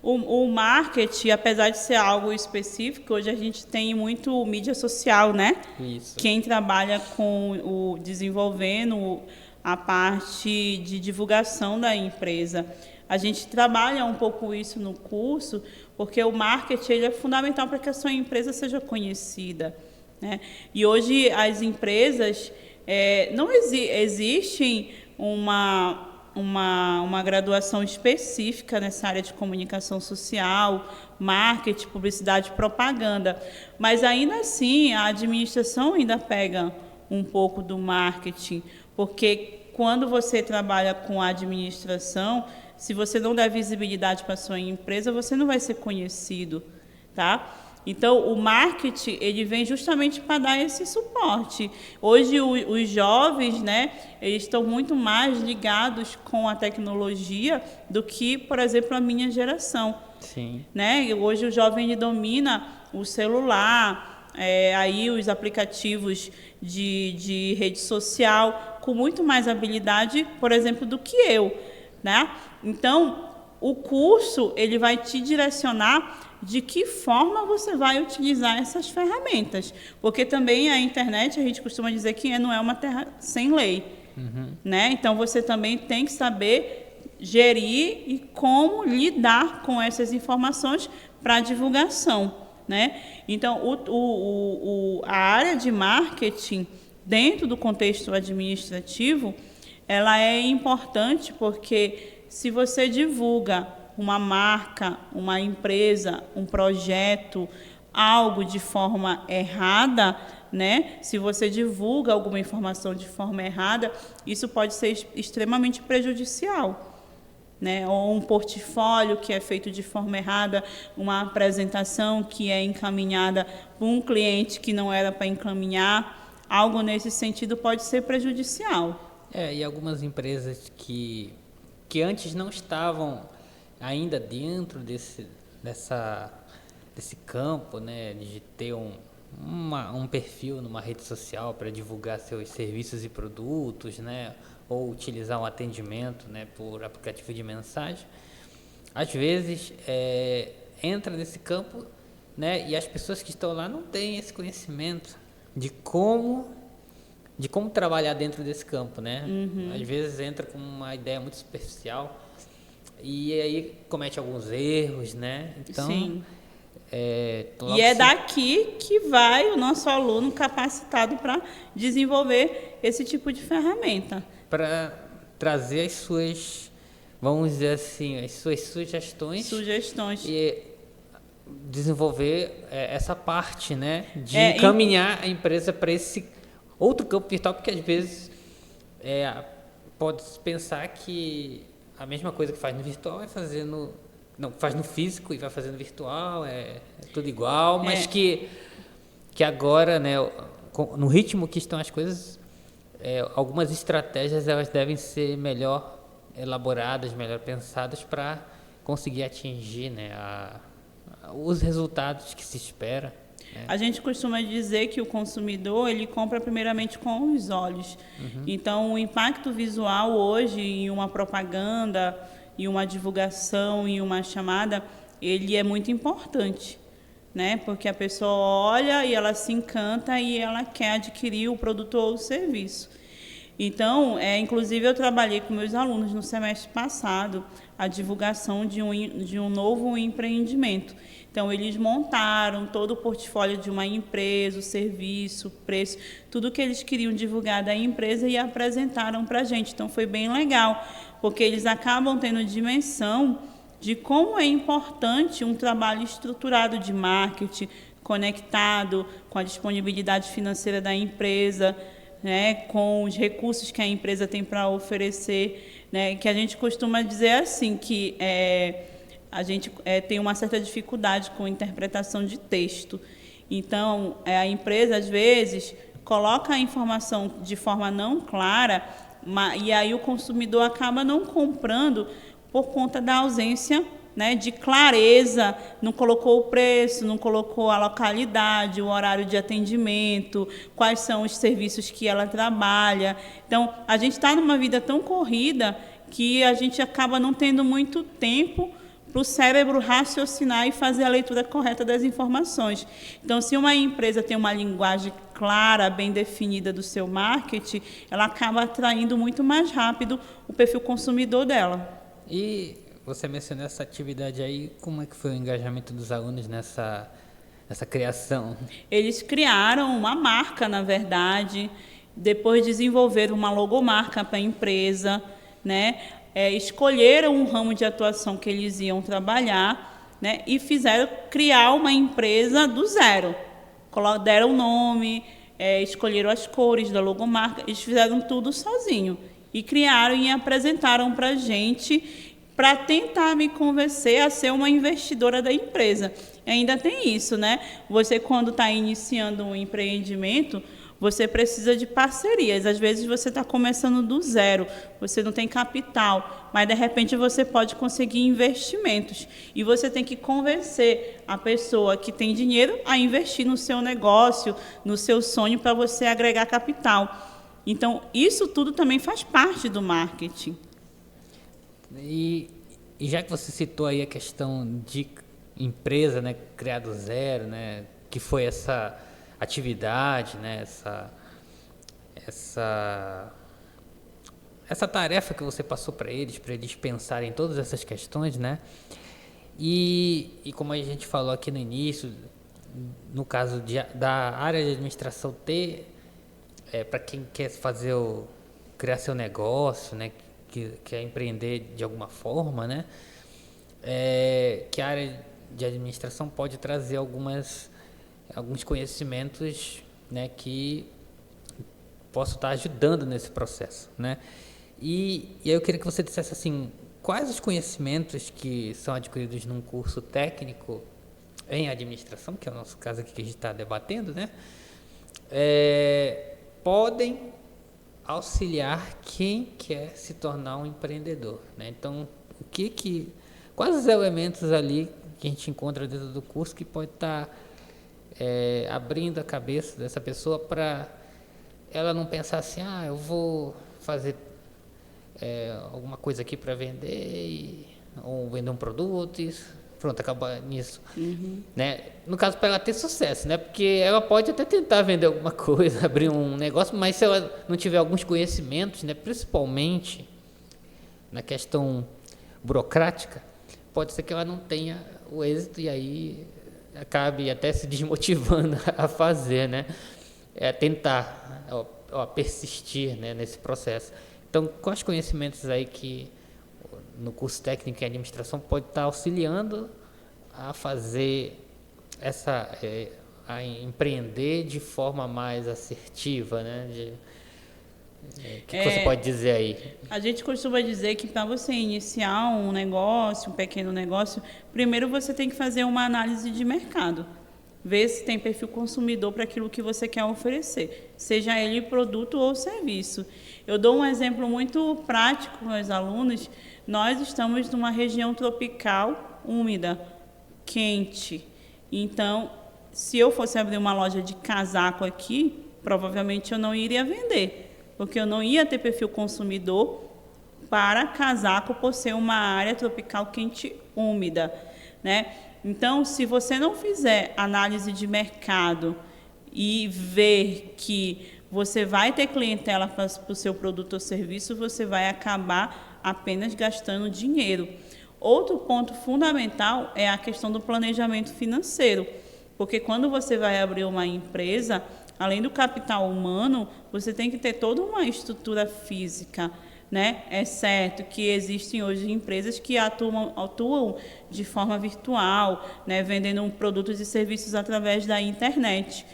O marketing, apesar de ser algo específico, hoje a gente tem muito mídia social, né? Isso. Quem trabalha com desenvolvendo a parte de divulgação da empresa. A gente trabalha um pouco isso no curso, porque o marketing ele é fundamental para que a sua empresa seja conhecida, né? E hoje as empresas, não existem uma graduação específica nessa área de comunicação social, marketing, publicidade e propaganda. Mas, ainda assim, a administração ainda pega um pouco do marketing, porque quando você trabalha com a administração, se você não der visibilidade para a sua empresa, você não vai ser conhecido, tá? Então, o marketing, ele vem justamente para dar esse suporte. Hoje, os jovens, né, eles estão muito mais ligados com a tecnologia do que, por exemplo, a minha geração. Sim. Né? Hoje, o jovem ele domina o celular, aí os aplicativos de rede social, com muito mais habilidade, por exemplo, do que eu, né? Então, o curso ele vai te direcionar de que forma você vai utilizar essas ferramentas. Porque também a internet, a gente costuma dizer que não é uma terra sem lei. Uhum. Né? Então, você também tem que saber gerir e como lidar com essas informações para divulgação. Né? Então, a área de marketing, dentro do contexto administrativo, ela é importante porque se você divulga uma marca, uma empresa, um projeto, algo de forma errada, né? Se você divulga alguma informação de forma errada, isso pode ser extremamente prejudicial, né? Ou um portfólio que é feito de forma errada, uma apresentação que é encaminhada para um cliente que não era para encaminhar, algo nesse sentido pode ser prejudicial. E algumas empresas que antes não estavam ainda dentro desse campo, né, de ter um perfil numa rede social para divulgar seus serviços e produtos, né, ou utilizar um atendimento, né, por aplicativo de mensagem, às vezes é entra nesse campo, né? E as pessoas que estão lá não têm esse conhecimento de como trabalhar dentro desse campo, né? Às vezes entra com uma ideia muito superficial e aí comete alguns erros, né? Então, Sim. logo E é daqui que vai o nosso aluno capacitado para desenvolver esse tipo de ferramenta. para trazer as suas, vamos dizer assim, as suas sugestões e desenvolver essa parte, né, de encaminhar a empresa para esse outro campo virtual, porque às vezes pode pensar que a mesma coisa que faz no virtual vai fazer faz no físico e vai fazer no virtual, é tudo igual, mas que agora, né, no ritmo que estão as coisas, algumas estratégias elas devem ser melhor elaboradas, melhor pensadas para conseguir atingir, né, os resultados que se espera. Né? A gente costuma dizer que o consumidor ele compra primeiramente com os olhos. Então, o impacto visual hoje em uma propaganda, em uma divulgação, em uma chamada, ele é muito importante, né? Porque a pessoa olha e ela se encanta e ela quer adquirir o produto ou o serviço. Então, inclusive eu trabalhei com meus alunos no semestre passado a divulgação de um novo empreendimento. Então, eles montaram todo o portfólio de uma empresa, o serviço, o preço, tudo que eles queriam divulgar da empresa e apresentaram para a gente. Então, foi bem legal, porque eles acabam tendo dimensão de como é importante um trabalho estruturado de marketing, conectado com a disponibilidade financeira da empresa, né, com os recursos que a empresa tem para oferecer, né, que a gente costuma dizer assim, que a gente tem uma certa dificuldade com interpretação de texto. Então, a empresa, às vezes, coloca a informação de forma não clara, e aí o consumidor acaba não comprando por conta da ausência, né, de clareza, não colocou o preço, não colocou a localidade, o horário de atendimento, quais são os serviços que ela trabalha. Então, a gente está numa vida tão corrida que a gente acaba não tendo muito tempo para o cérebro raciocinar e fazer a leitura correta das informações. Então, se uma empresa tem uma linguagem clara, bem definida do seu marketing, ela acaba atraindo muito mais rápido o perfil consumidor dela. E você mencionou essa atividade aí, como é que foi o engajamento dos alunos nessa criação? Eles criaram uma marca, na verdade, depois desenvolveram uma logomarca para a empresa, né? Escolheram um ramo de atuação que eles iam trabalhar, né? E fizeram criar uma empresa do zero. Deram o nome, escolheram as cores da logomarca, eles fizeram tudo sozinho. E criaram e apresentaram para a gente para tentar me convencer a ser uma investidora da empresa. E ainda tem isso, né? Você, quando está iniciando um empreendimento, você precisa de parcerias. Às vezes você está começando do zero, você não tem capital, mas de repente você pode conseguir investimentos. E você tem que convencer a pessoa que tem dinheiro a investir no seu negócio, no seu sonho, para você agregar capital. Então, isso tudo também faz parte do marketing. E já que você citou aí a questão de empresa, né, criar do zero, né, que foi essa atividade, né, essa tarefa que você passou para eles pensarem em todas essas questões, né? E como a gente falou aqui no início, no caso da área de administração ter para quem quer criar seu negócio, né, que quer empreender de alguma forma, né, que a área de administração pode trazer alguns conhecimentos, né, que possam estar ajudando nesse processo, né. E aí eu queria que você dissesse assim, quais os conhecimentos que são adquiridos num curso técnico em administração, que é o nosso caso aqui que a gente está debatendo, né, podem auxiliar quem quer se tornar um empreendedor, né? Então, quais os elementos ali que a gente encontra dentro do curso que pode estar abrindo a cabeça dessa pessoa para ela não pensar assim, eu vou fazer alguma coisa aqui para vender ou vender um produto e pronto, acaba nisso. Né? No caso, para ela ter sucesso, né? Porque ela pode até tentar vender alguma coisa, abrir um negócio, mas se ela não tiver alguns conhecimentos, né? Principalmente na questão burocrática, pode ser que ela não tenha o êxito e aí acabe até se desmotivando a fazer, né? Tentar, persistir, né, nesse processo. Então, quais conhecimentos aí que no curso técnico em administração pode estar auxiliando a fazer a empreender de forma mais assertiva, né? O que você pode dizer aí? A gente costuma dizer que para você iniciar um negócio, um pequeno negócio, primeiro você tem que fazer uma análise de mercado. Ver se tem perfil consumidor para aquilo que você quer oferecer, seja ele produto ou serviço. Eu dou um exemplo muito prático com os alunos. Nós estamos numa região tropical, úmida, quente. Então, se eu fosse abrir uma loja de casaco aqui, provavelmente eu não iria vender, porque eu não ia ter perfil consumidor para casaco por ser uma área tropical quente, úmida, né? Então, se você não fizer análise de mercado e ver que você vai ter clientela para o seu produto ou serviço, você vai acabar apenas gastando dinheiro. Outro ponto fundamental é a questão do planejamento financeiro, porque quando você vai abrir uma empresa, além do capital humano, você tem que ter toda uma estrutura física, né? É certo que existem hoje empresas que atuam de forma virtual, né? Vendendo produtos e serviços através da internet.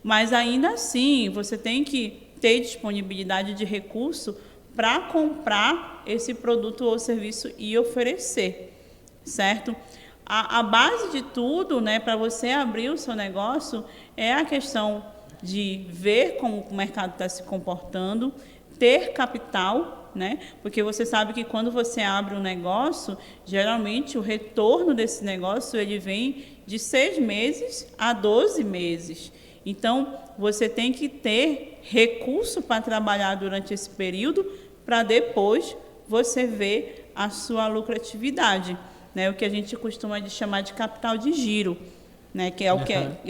Mas ainda assim, você tem que ter disponibilidade de recurso para comprar esse produto ou serviço e oferecer, certo? A base de tudo, né, para você abrir o seu negócio é a questão de ver como o mercado está se comportando, ter capital, né? Porque você sabe que quando você abre um negócio, geralmente o retorno desse negócio ele vem de 6 meses a 12 meses. Então, você tem que ter recurso para trabalhar durante esse período para depois você ver a sua lucratividade, né? O que a gente costuma chamar de capital de giro, né? Que é o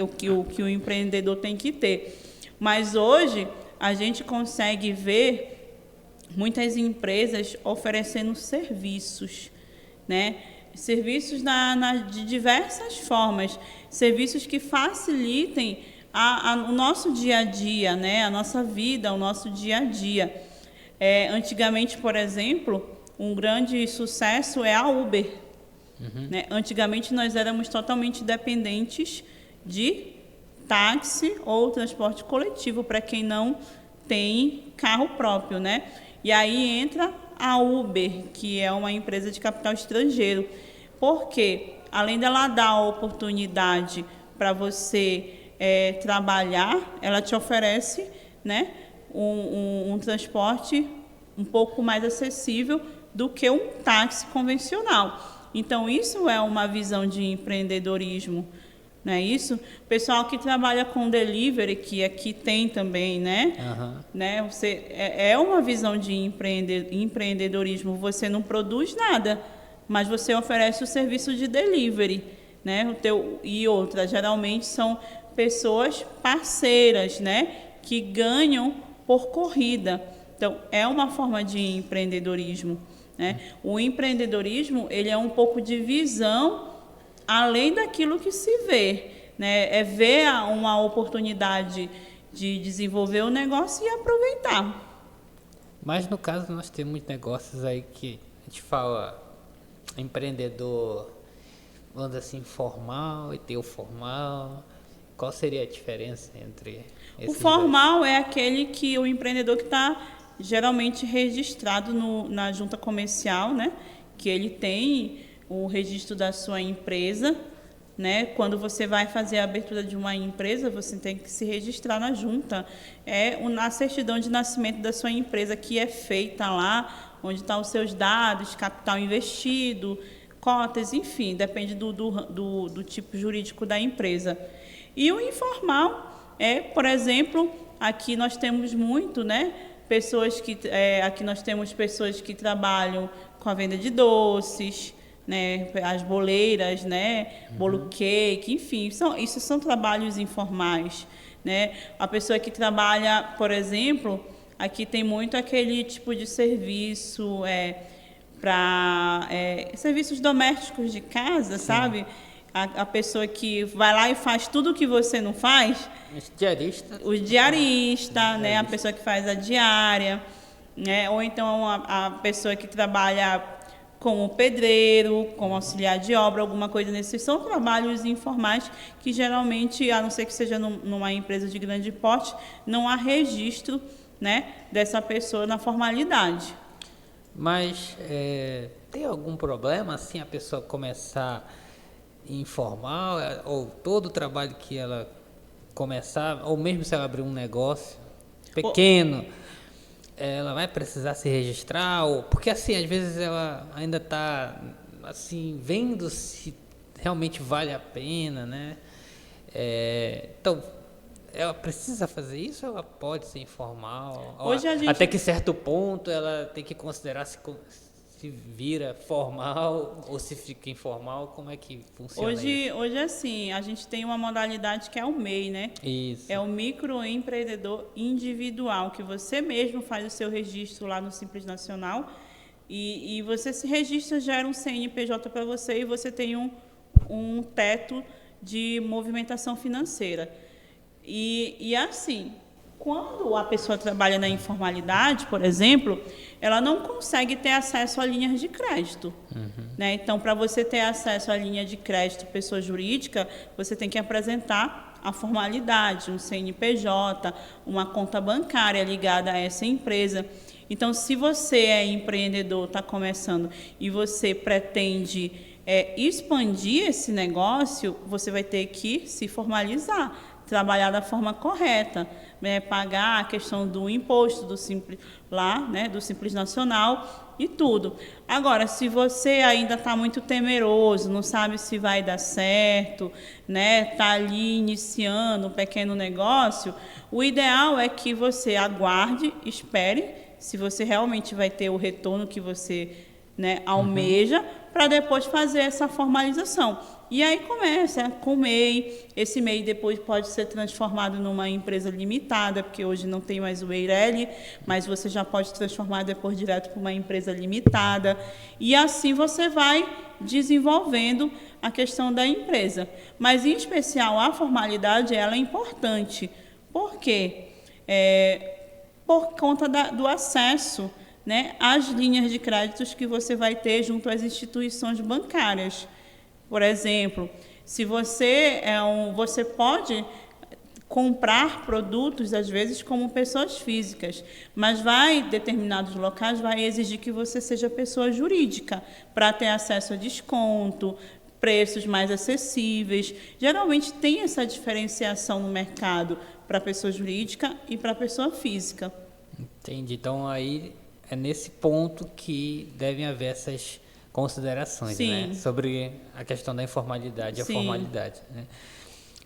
que o empreendedor tem que ter. Mas hoje a gente consegue ver muitas empresas oferecendo serviços, né? Serviços de diversas formas, serviços que facilitem o nosso dia a dia, né? A nossa vida, o nosso dia a dia. Antigamente, por exemplo, um grande sucesso é a Uber. Né? Antigamente nós éramos totalmente dependentes de táxi ou transporte coletivo para quem não tem carro próprio, né? E aí entra a Uber, que é uma empresa de capital estrangeiro, porque além dela dar a oportunidade para você trabalhar, ela te oferece, né, um transporte um pouco mais acessível do que um táxi convencional. Então, isso é uma visão de empreendedorismo, não é isso? O pessoal que trabalha com delivery, que aqui tem também, né? Né? É uma visão de empreendedorismo. Você não produz nada, mas você oferece o serviço de delivery, né? E outra, geralmente são pessoas parceiras, né? Que ganham por corrida. Então, é uma forma de empreendedorismo, né? O empreendedorismo ele é um pouco de visão além daquilo que se vê, né? É ver uma oportunidade de desenvolver o negócio e aproveitar. Mas no caso nós temos negócios aí que a gente fala empreendedor, vamos dizer assim, formal e ter o formal. Qual seria a diferença entre esses O formal é aquele que o empreendedor que está geralmente registrado na junta comercial, né? Que ele tem o registro da sua empresa, né? Quando você vai fazer a abertura de uma empresa, você tem que se registrar na junta. É a certidão de nascimento da sua empresa que é feita lá, onde estão os seus dados, capital investido, cotas, enfim, depende do tipo jurídico da empresa. E o informal por exemplo, aqui nós temos muito, né? Aqui nós temos pessoas que trabalham com a venda de doces, né, as boleiras, né, bolo cake, enfim, isso são trabalhos informais, né? A pessoa que trabalha, por exemplo, aqui tem muito aquele tipo de serviço para serviços domésticos de casa, sim, sabe? A pessoa que vai lá e faz tudo o que você não faz. O diarista, né? A pessoa que faz a diária, né? Ou então a pessoa que trabalha como pedreiro, como auxiliar de obra, alguma coisa nesses. São trabalhos informais que geralmente, a não ser que seja numa empresa de grande porte, não há registro, né, dessa pessoa na formalidade. Mas tem algum problema assim a pessoa começar informal, ou todo o trabalho que ela começar, ou mesmo se ela abrir um negócio pequeno, ela vai precisar se registrar? Porque assim, às vezes ela ainda está assim, vendo se realmente vale a pena, né? Então, ela precisa fazer isso ou ela pode ser informal? Hoje a gente... Até que certo ponto ela tem que considerar se vira formal ou se fica informal, como é que funciona isso? Hoje assim, a gente tem uma modalidade que é o MEI, né? Isso. É o microempreendedor individual, que você mesmo faz o seu registro lá no Simples Nacional e você se registra, gera um CNPJ para você e você tem um teto de movimentação financeira. E assim, quando a pessoa trabalha na informalidade, por exemplo, ela não consegue ter acesso a linhas de crédito. Né? Então, para você ter acesso à linha de crédito pessoa jurídica, você tem que apresentar a formalidade, um CNPJ, uma conta bancária ligada a essa empresa. Então, se você é empreendedor, está começando, e você pretende expandir esse negócio, você vai ter que se formalizar, trabalhar da forma correta, né? Pagar a questão do imposto do Simples lá, né? Do Simples Nacional e tudo. Agora, se você ainda está muito temeroso, não sabe se vai dar certo, né? Está ali iniciando um pequeno negócio, o ideal é que você aguarde, espere, se você realmente vai ter o retorno que você, né, almeja, para depois fazer essa formalização. E aí começa com o MEI, esse MEI depois pode ser transformado numa empresa limitada, porque hoje não tem mais o EIRELI, mas você já pode transformar depois direto para uma empresa limitada, e assim você vai desenvolvendo a questão da empresa. Mas, em especial, a formalidade ela é importante. Por quê? Por conta do acesso, né, às linhas de créditos que você vai ter junto às instituições bancárias. Por exemplo, se você você pode comprar produtos, às vezes, como pessoas físicas, mas determinados locais vai exigir que você seja pessoa jurídica para ter acesso a desconto, preços mais acessíveis. Geralmente tem essa diferenciação no mercado para a pessoa jurídica e para a pessoa física. Entendi. Então, aí é nesse ponto que devem haver essas considerações, né, sobre a questão da informalidade e a formalidade, né?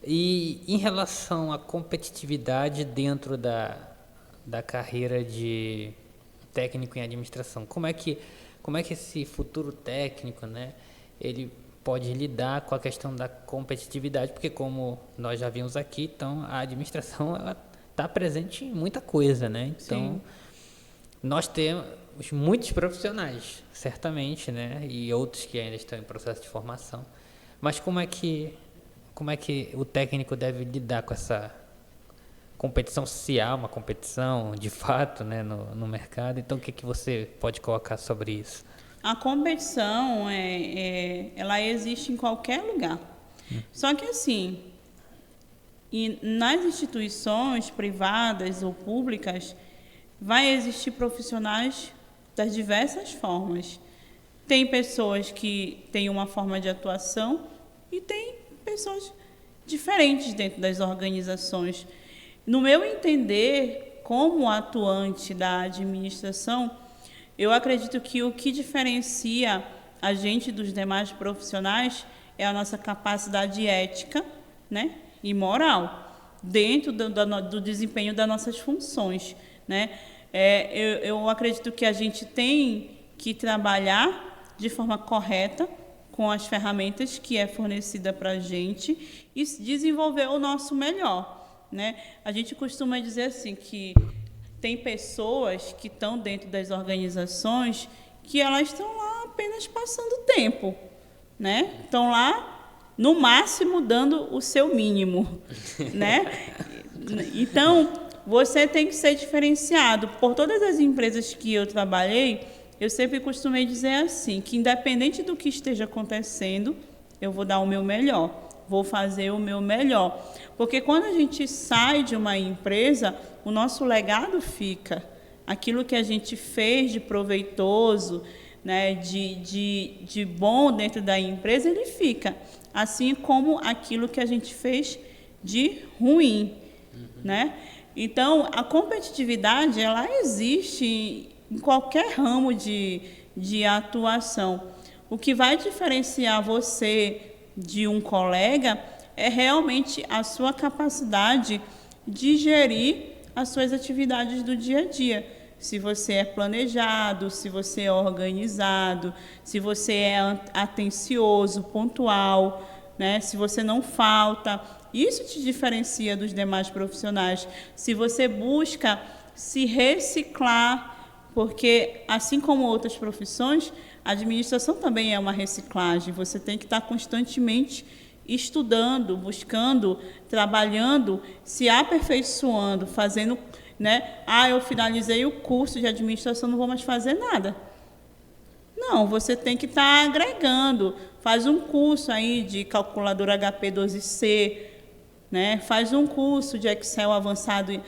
E em relação à competitividade dentro da carreira de técnico em administração, como é que esse futuro técnico, né, ele pode lidar com a questão da competitividade? Porque, como nós já vimos aqui, então a administração ela está presente em muita coisa, né? Então, nós temos muitos profissionais, certamente, né? E outros que ainda estão em processo de formação. Mas como é que o técnico deve lidar com essa competição social, uma competição de fato, né, no mercado? Então, o que você pode colocar sobre isso? A competição, ela existe em qualquer lugar. Só que, assim, nas instituições privadas ou públicas, vai existir profissionais das diversas formas. Tem pessoas que têm uma forma de atuação e tem pessoas diferentes dentro das organizações. No meu entender, como atuante da administração, eu acredito que o que diferencia a gente dos demais profissionais é a nossa capacidade ética, né, e moral dentro do desempenho das nossas funções, né? Eu acredito que a gente tem que trabalhar de forma correta, com as ferramentas que é fornecida para a gente e desenvolver o nosso melhor, né? A gente costuma dizer assim que tem pessoas que estão dentro das organizações que elas estão lá apenas passando tempo, né? Estão lá, no máximo, dando o seu mínimo, né? Então, você tem que ser diferenciado. Por todas as empresas que eu trabalhei, eu sempre costumei dizer assim, que independente do que esteja acontecendo, eu vou dar o meu melhor, vou fazer o meu melhor. Porque quando a gente sai de uma empresa, o nosso legado fica. Aquilo que a gente fez de proveitoso, né, de bom dentro da empresa, ele fica. Assim como aquilo que a gente fez de ruim, né? Então, a competitividade, ela existe em qualquer ramo de atuação. O que vai diferenciar você de um colega é realmente a sua capacidade de gerir as suas atividades do dia a dia. Se você é planejado, se você é organizado, se você é atencioso, pontual, né? Se você não falta. Isso te diferencia dos demais profissionais. Se você busca se reciclar, porque, assim como outras profissões, a administração também é uma reciclagem. Você tem que estar constantemente estudando, buscando, trabalhando, se aperfeiçoando, fazendo, né? Eu finalizei o curso de administração, não vou mais fazer nada. Não, você tem que estar agregando. Faz um curso aí de calculadora HP12C, né? Faz um curso de Excel avançado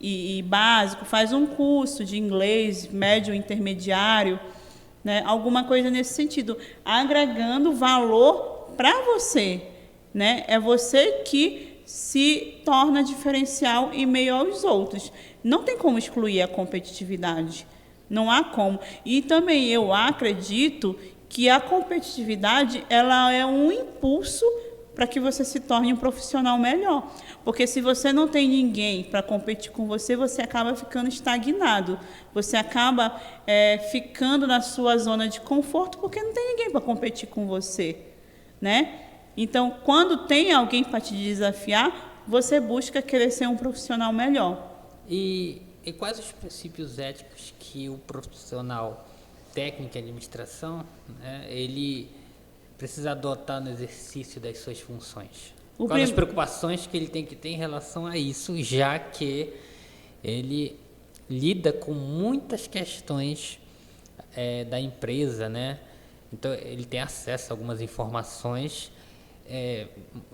e básico, faz um curso de inglês médio intermediário, né? Alguma coisa nesse sentido, agregando valor para você, né? É você que se torna diferencial em meio aos outros. Não tem como excluir a competitividade, não há como. E também eu acredito que a competitividade, ela é um impulso para que você se torne um profissional melhor. Porque se você não tem ninguém para competir com você, você acaba ficando estagnado. Você acaba ficando na sua zona de conforto porque não tem ninguém para competir com você, né? Então, quando tem alguém para te desafiar, você busca querer ser um profissional melhor. E quais os princípios éticos que o profissional técnico em administração, né, ele precisa adotar no exercício das suas funções? Quais as preocupações que ele tem que ter em relação a isso, já que ele lida com muitas questões da empresa, né? Então, ele tem acesso a algumas informações,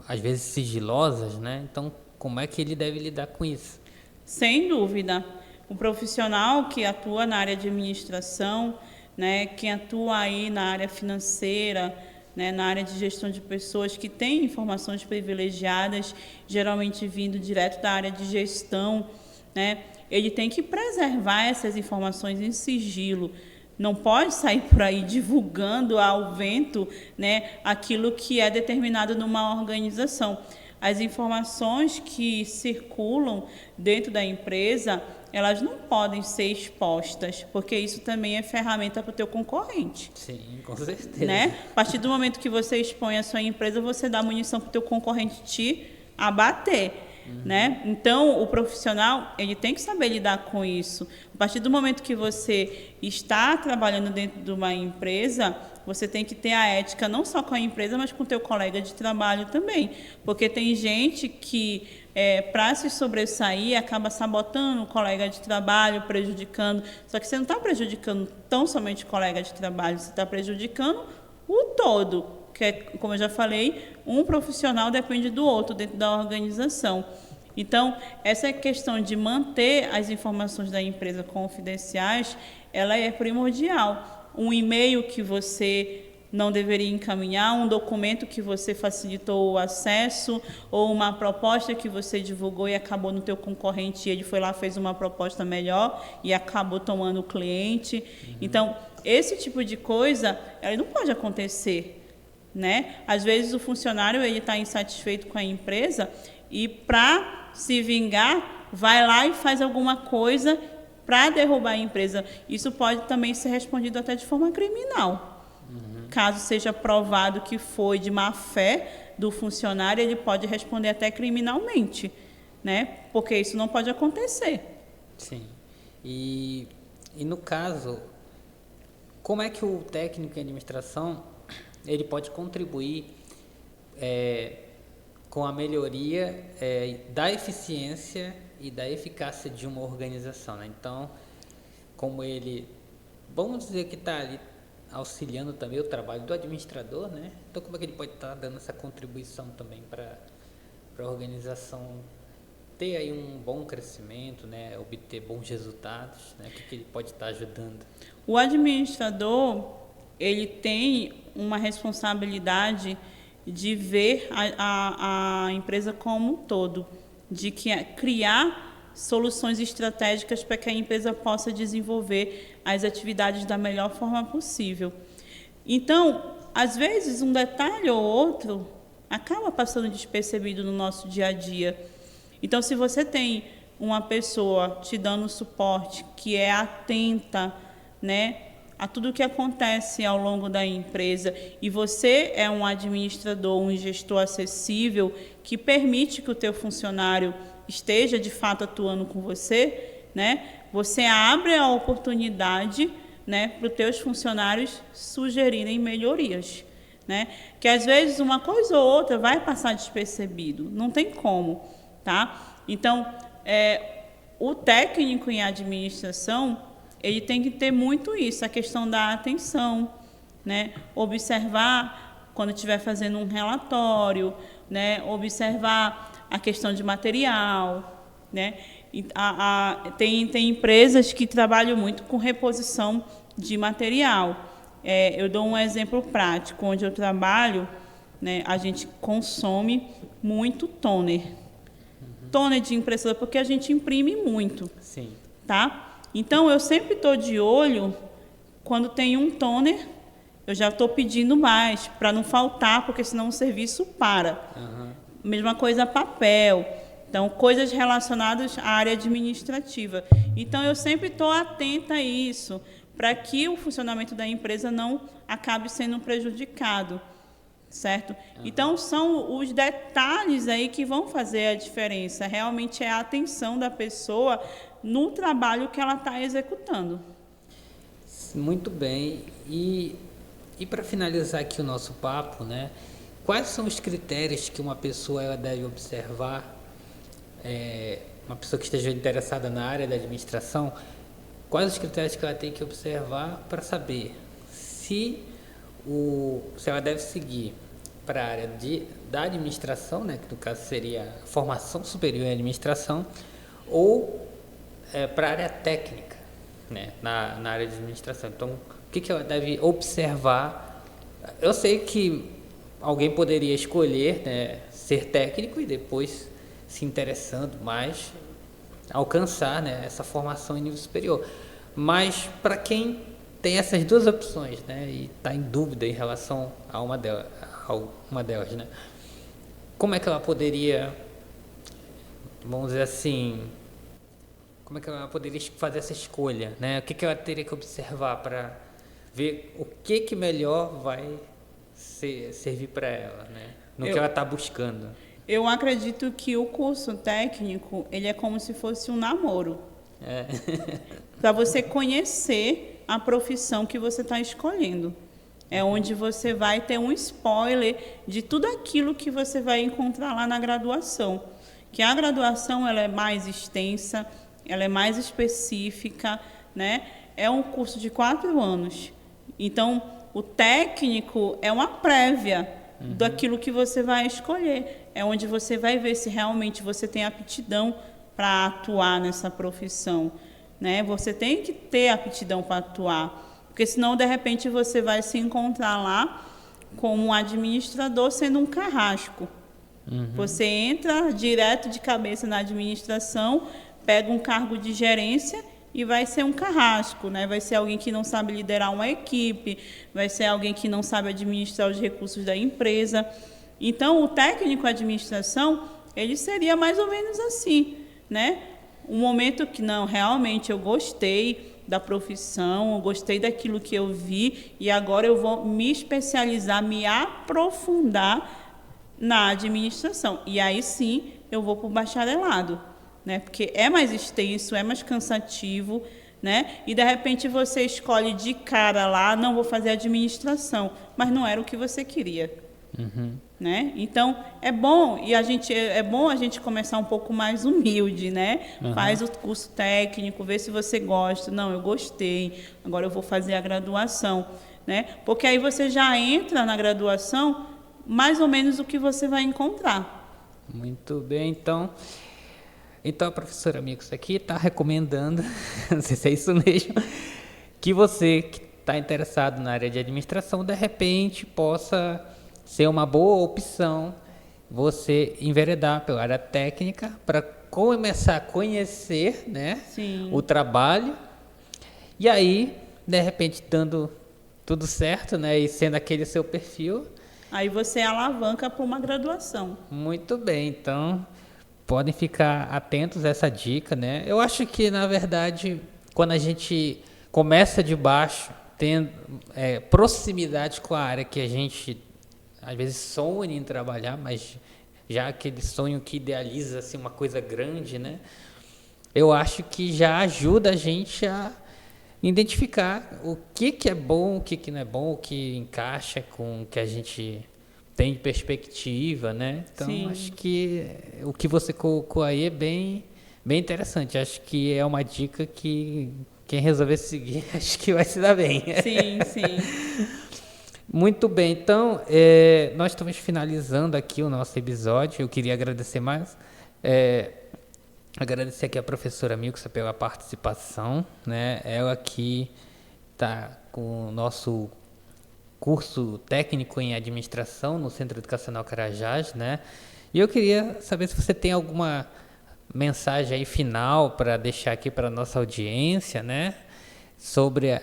às vezes sigilosas, né? Então, como é que ele deve lidar com isso? Sem dúvida. O profissional que atua na área de administração, né, quem atua aí na área financeira, né, na área de gestão de pessoas, que tem informações privilegiadas, geralmente vindo direto da área de gestão, né, ele tem que preservar essas informações em sigilo. Não pode sair por aí divulgando ao vento, né, aquilo que é determinado numa organização. As informações que circulam dentro da empresa, elas não podem ser expostas, porque isso também é ferramenta para o teu concorrente. Sim, com certeza. Né? A partir do momento que você expõe a sua empresa, você dá munição para o teu concorrente te abater. Né? Então, o profissional, ele tem que saber lidar com isso. A partir do momento que você está trabalhando dentro de uma empresa, você tem que ter a ética não só com a empresa, mas com o teu colega de trabalho também. Porque tem gente que, para se sobressair, acaba sabotando o colega de trabalho, prejudicando. Só que você não está prejudicando tão somente o colega de trabalho, você está prejudicando o todo. Que, como eu já falei, um profissional depende do outro dentro da organização. Então, essa questão de manter as informações da empresa confidenciais, ela é primordial. Um e-mail que você não deveria encaminhar, um documento que você facilitou o acesso, ou uma proposta que você divulgou e acabou no teu concorrente, e ele foi lá, fez uma proposta melhor e acabou tomando o cliente. Então, esse tipo de coisa, ela não pode acontecer. Né? Às vezes o funcionário está insatisfeito com a empresa e, para se vingar, vai lá e faz alguma coisa para derrubar a empresa. Isso pode também ser respondido até de forma criminal. caso seja provado que foi de má fé do funcionário, ele pode responder até criminalmente, né? Porque isso não pode acontecer. Sim. E no caso, como é que o técnico em administração ele pode contribuir com a melhoria da eficiência e da eficácia de uma organização, né? Então, como ele, vamos dizer que está ali auxiliando também o trabalho do administrador, né? Então, como é que ele pode estar dando essa contribuição também para a organização ter aí um bom crescimento, né? Obter bons resultados, né? O que ele pode estar ajudando? O administrador, ele tem uma responsabilidade de ver a empresa como um todo, de criar soluções estratégicas para que a empresa possa desenvolver as atividades da melhor forma possível. Então, às vezes, um detalhe ou outro acaba passando despercebido no nosso dia a dia. Então, se você tem uma pessoa te dando suporte, que é atenta, né, a tudo o que acontece ao longo da empresa, e você é um administrador, um gestor acessível, que permite que o teu funcionário esteja de fato atuando com você, né, você abre a oportunidade, né, para os teus funcionários sugerirem melhorias, né, que às vezes uma coisa ou outra vai passar despercebido, não tem como, tá? Então, o técnico em administração, ele tem que ter muito isso, a questão da atenção, né? Observar quando estiver fazendo um relatório, né? Observar a questão de material, né? Tem empresas que trabalham muito com reposição de material. Eu dou um exemplo prático, onde eu trabalho, né? A gente consome muito toner. Toner de impressora, porque a gente imprime muito. Sim. Tá? Então, eu sempre estou de olho, quando tem um toner, eu já estou pedindo mais, para não faltar, porque senão o serviço para. Uhum. Mesma coisa, papel. Então, coisas relacionadas à área administrativa. Então, eu sempre estou atenta a isso, para que o funcionamento da empresa não acabe sendo prejudicado. Certo? Uhum. Então, são os detalhes aí que vão fazer a diferença. Realmente é a atenção da pessoa no trabalho que ela está executando. Muito bem. E para finalizar aqui o nosso papo, né, quais são os critérios que uma pessoa deve observar, uma pessoa que esteja interessada na área da administração, quais os critérios que ela tem que observar para saber se ela deve seguir para a área da administração, né, que no caso seria a formação superior em administração, ou para a área técnica, né, na área de administração. Então, o que ela deve observar? Eu sei que alguém poderia escolher, né, ser técnico e depois, se interessando mais, alcançar, né, essa formação em nível superior. Mas, para quem tem essas duas opções, né, e está em dúvida em relação a uma delas, né? Como é que ela poderia, vamos dizer assim, como é que ela poderia fazer essa escolha, né? O que ela teria que observar para ver o que melhor vai servir para ela, né? No que ela está buscando. Eu acredito que o curso técnico, ele é como se fosse um namoro. Para você conhecer a profissão que você está escolhendo. É onde você vai ter um spoiler de tudo aquilo que você vai encontrar lá na graduação. Que a graduação, ela é mais extensa, ela é mais específica, né? É um curso de 4 anos. Então, o técnico é uma prévia daquilo que você vai escolher. É onde você vai ver se realmente você tem aptidão para atuar nessa profissão, né? Você tem que ter aptidão para atuar, porque senão, de repente, você vai se encontrar lá como um administrador sendo um carrasco. Você entra direto de cabeça na administração, pega um cargo de gerência e vai ser um carrasco, né? Vai ser alguém que não sabe liderar uma equipe, vai ser alguém que não sabe administrar os recursos da empresa. Então, o técnico de administração, ele seria mais ou menos assim, né? Um momento que, não, realmente eu gostei da profissão, eu gostei daquilo que eu vi e agora eu vou me especializar, me aprofundar na administração. E aí sim eu vou para o bacharelado, né? Porque é mais extenso, é mais cansativo, né? E de repente você escolhe de cara lá, não vou fazer administração, mas não era o que você queria. Né? Então é bom a gente começar um pouco mais humilde, né? Faz o curso técnico, vê se você gosta. Não, eu gostei. Agora eu vou fazer a graduação, né? Porque aí você já entra na graduação mais ou menos o que você vai encontrar. Muito bem, então a professora Mix aqui está recomendando, não sei se é isso mesmo, que você que está interessado na área de administração, de repente possa ser uma boa opção você enveredar pela área técnica para começar a conhecer, né, o trabalho, e aí, de repente, dando tudo certo, né, e sendo aquele seu perfil, aí você alavanca para uma graduação. Muito bem, então podem ficar atentos a essa dica, né? Eu acho que, na verdade, quando a gente começa de baixo, tendo proximidade com a área que a gente às vezes sonha em trabalhar, mas já aquele sonho que idealiza assim, uma coisa grande, né? Eu acho que já ajuda a gente a identificar o que é bom, o que não é bom, o que encaixa com o que a gente tem de perspectiva, né? Então, Sim. Acho que o que você colocou aí é bem interessante. Acho que é uma dica que quem resolver seguir, acho que vai se dar bem. Sim, sim. Muito bem, então, nós estamos finalizando aqui o nosso episódio. Eu queria agradecer agradecer aqui a professora Milksa pela participação, né? Ela que está com o nosso curso técnico em administração no Centro Educacional Carajás, né? E eu queria saber se você tem alguma mensagem aí final para deixar aqui para a nossa audiência, né? Sobre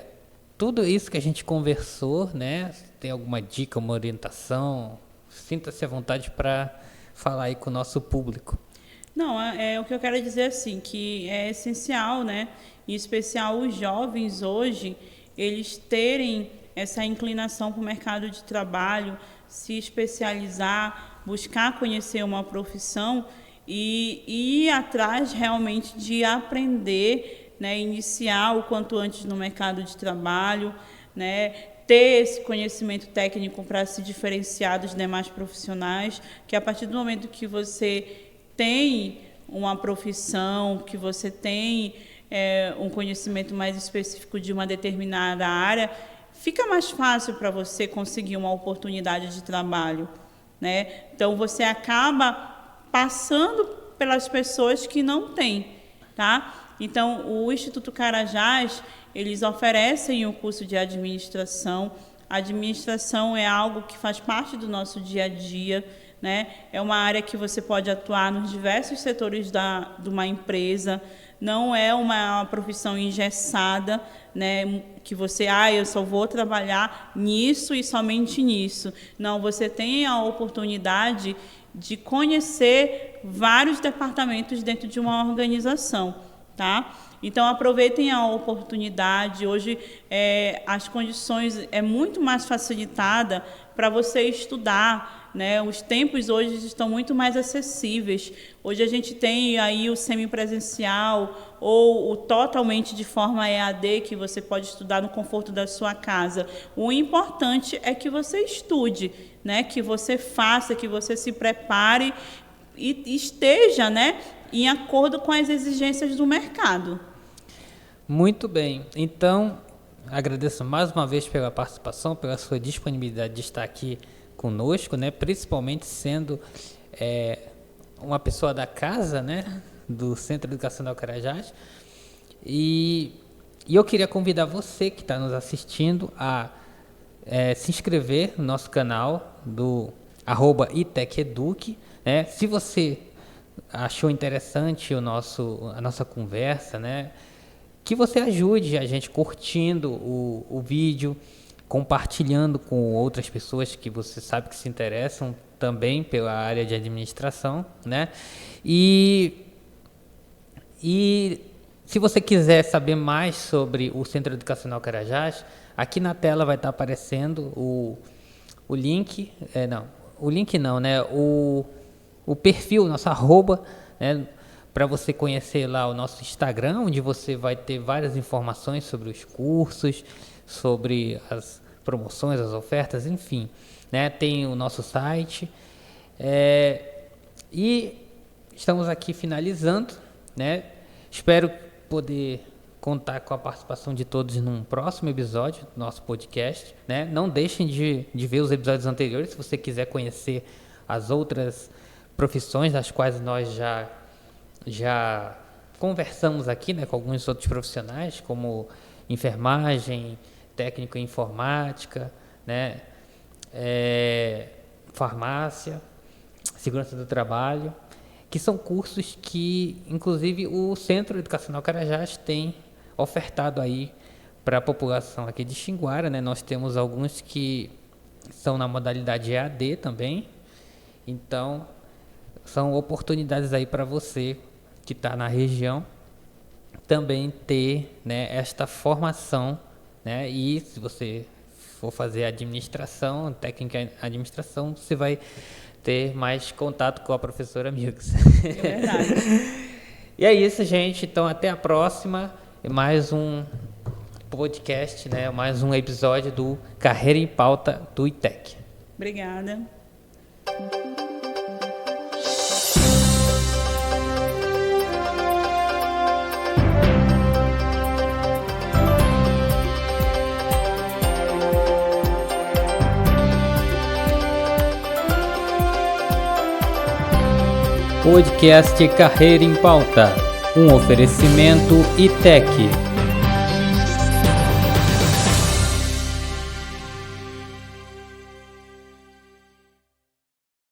tudo isso que a gente conversou, né? Tem alguma dica, uma orientação? Sinta-se à vontade para falar aí com o nosso público. Não, o que eu quero dizer assim, que é essencial, né? Em especial os jovens hoje, eles terem essa inclinação para o mercado de trabalho, se especializar, buscar conhecer uma profissão e ir atrás realmente de aprender, né? Iniciar o quanto antes no mercado de trabalho, né? Ter esse conhecimento técnico para se diferenciar dos demais profissionais, que a partir do momento que você tem uma profissão, que você tem um conhecimento mais específico de uma determinada área, fica mais fácil para você conseguir uma oportunidade de trabalho, né? Então, você acaba passando pelas pessoas que não têm, tá? Então, o Instituto Carajás, eles oferecem o curso de administração. A administração é algo que faz parte do nosso dia a dia, né? É uma área que você pode atuar nos diversos setores de uma empresa. Não é uma profissão engessada, né? Que você, eu só vou trabalhar nisso e somente nisso. Não, você tem a oportunidade de conhecer vários departamentos dentro de uma organização, tá? Então, aproveitem a oportunidade. Hoje, as condições é muito mais facilitada para você estudar, né? Os tempos hoje estão muito mais acessíveis. Hoje a gente tem aí o semipresencial ou o totalmente de forma EAD, que você pode estudar no conforto da sua casa. O importante é que você estude, né? Que você faça, que você se prepare e esteja, né, em acordo com as exigências do mercado. Muito bem. Então, agradeço mais uma vez pela participação, pela sua disponibilidade de estar aqui conosco, né? Principalmente sendo uma pessoa da casa, né? Do Centro Educacional Carajás. E eu queria convidar você que está nos assistindo a se inscrever no nosso canal do @itecheduc, né? Se você achou interessante a nossa conversa, né? Que você ajude a gente curtindo o vídeo, compartilhando com outras pessoas que você sabe que se interessam também pela área de administração, né? E Se você quiser saber mais sobre o Centro Educacional Carajás, aqui na tela vai estar aparecendo o link, o perfil, nosso arroba, né, para você conhecer lá o nosso Instagram, onde você vai ter várias informações sobre os cursos, sobre as promoções, as ofertas, enfim, né, tem o nosso site, e estamos aqui finalizando, né, espero poder contar com a participação de todos num próximo episódio do nosso podcast, né? Não deixem de ver os episódios anteriores se você quiser conhecer as outras profissões das quais nós já conversamos aqui, né, com alguns outros profissionais, como enfermagem, técnico em informática, né, farmácia, segurança do trabalho, que são cursos que, inclusive, o Centro Educacional Carajás tem ofertado aí para a população aqui de Xinguara, né? Nós temos alguns que são na modalidade EAD também, então são oportunidades aí para você que está na região também ter, né, esta formação, né? E se você for fazer administração, técnica em administração, você vai ter mais contato com a professora Milks. É verdade. E é isso, gente. Então, até a próxima. Mais um podcast, né? Mais um episódio do Carreira em Pauta do ITEC. Obrigada. Podcast Carreira em Pauta, um oferecimento ITEC.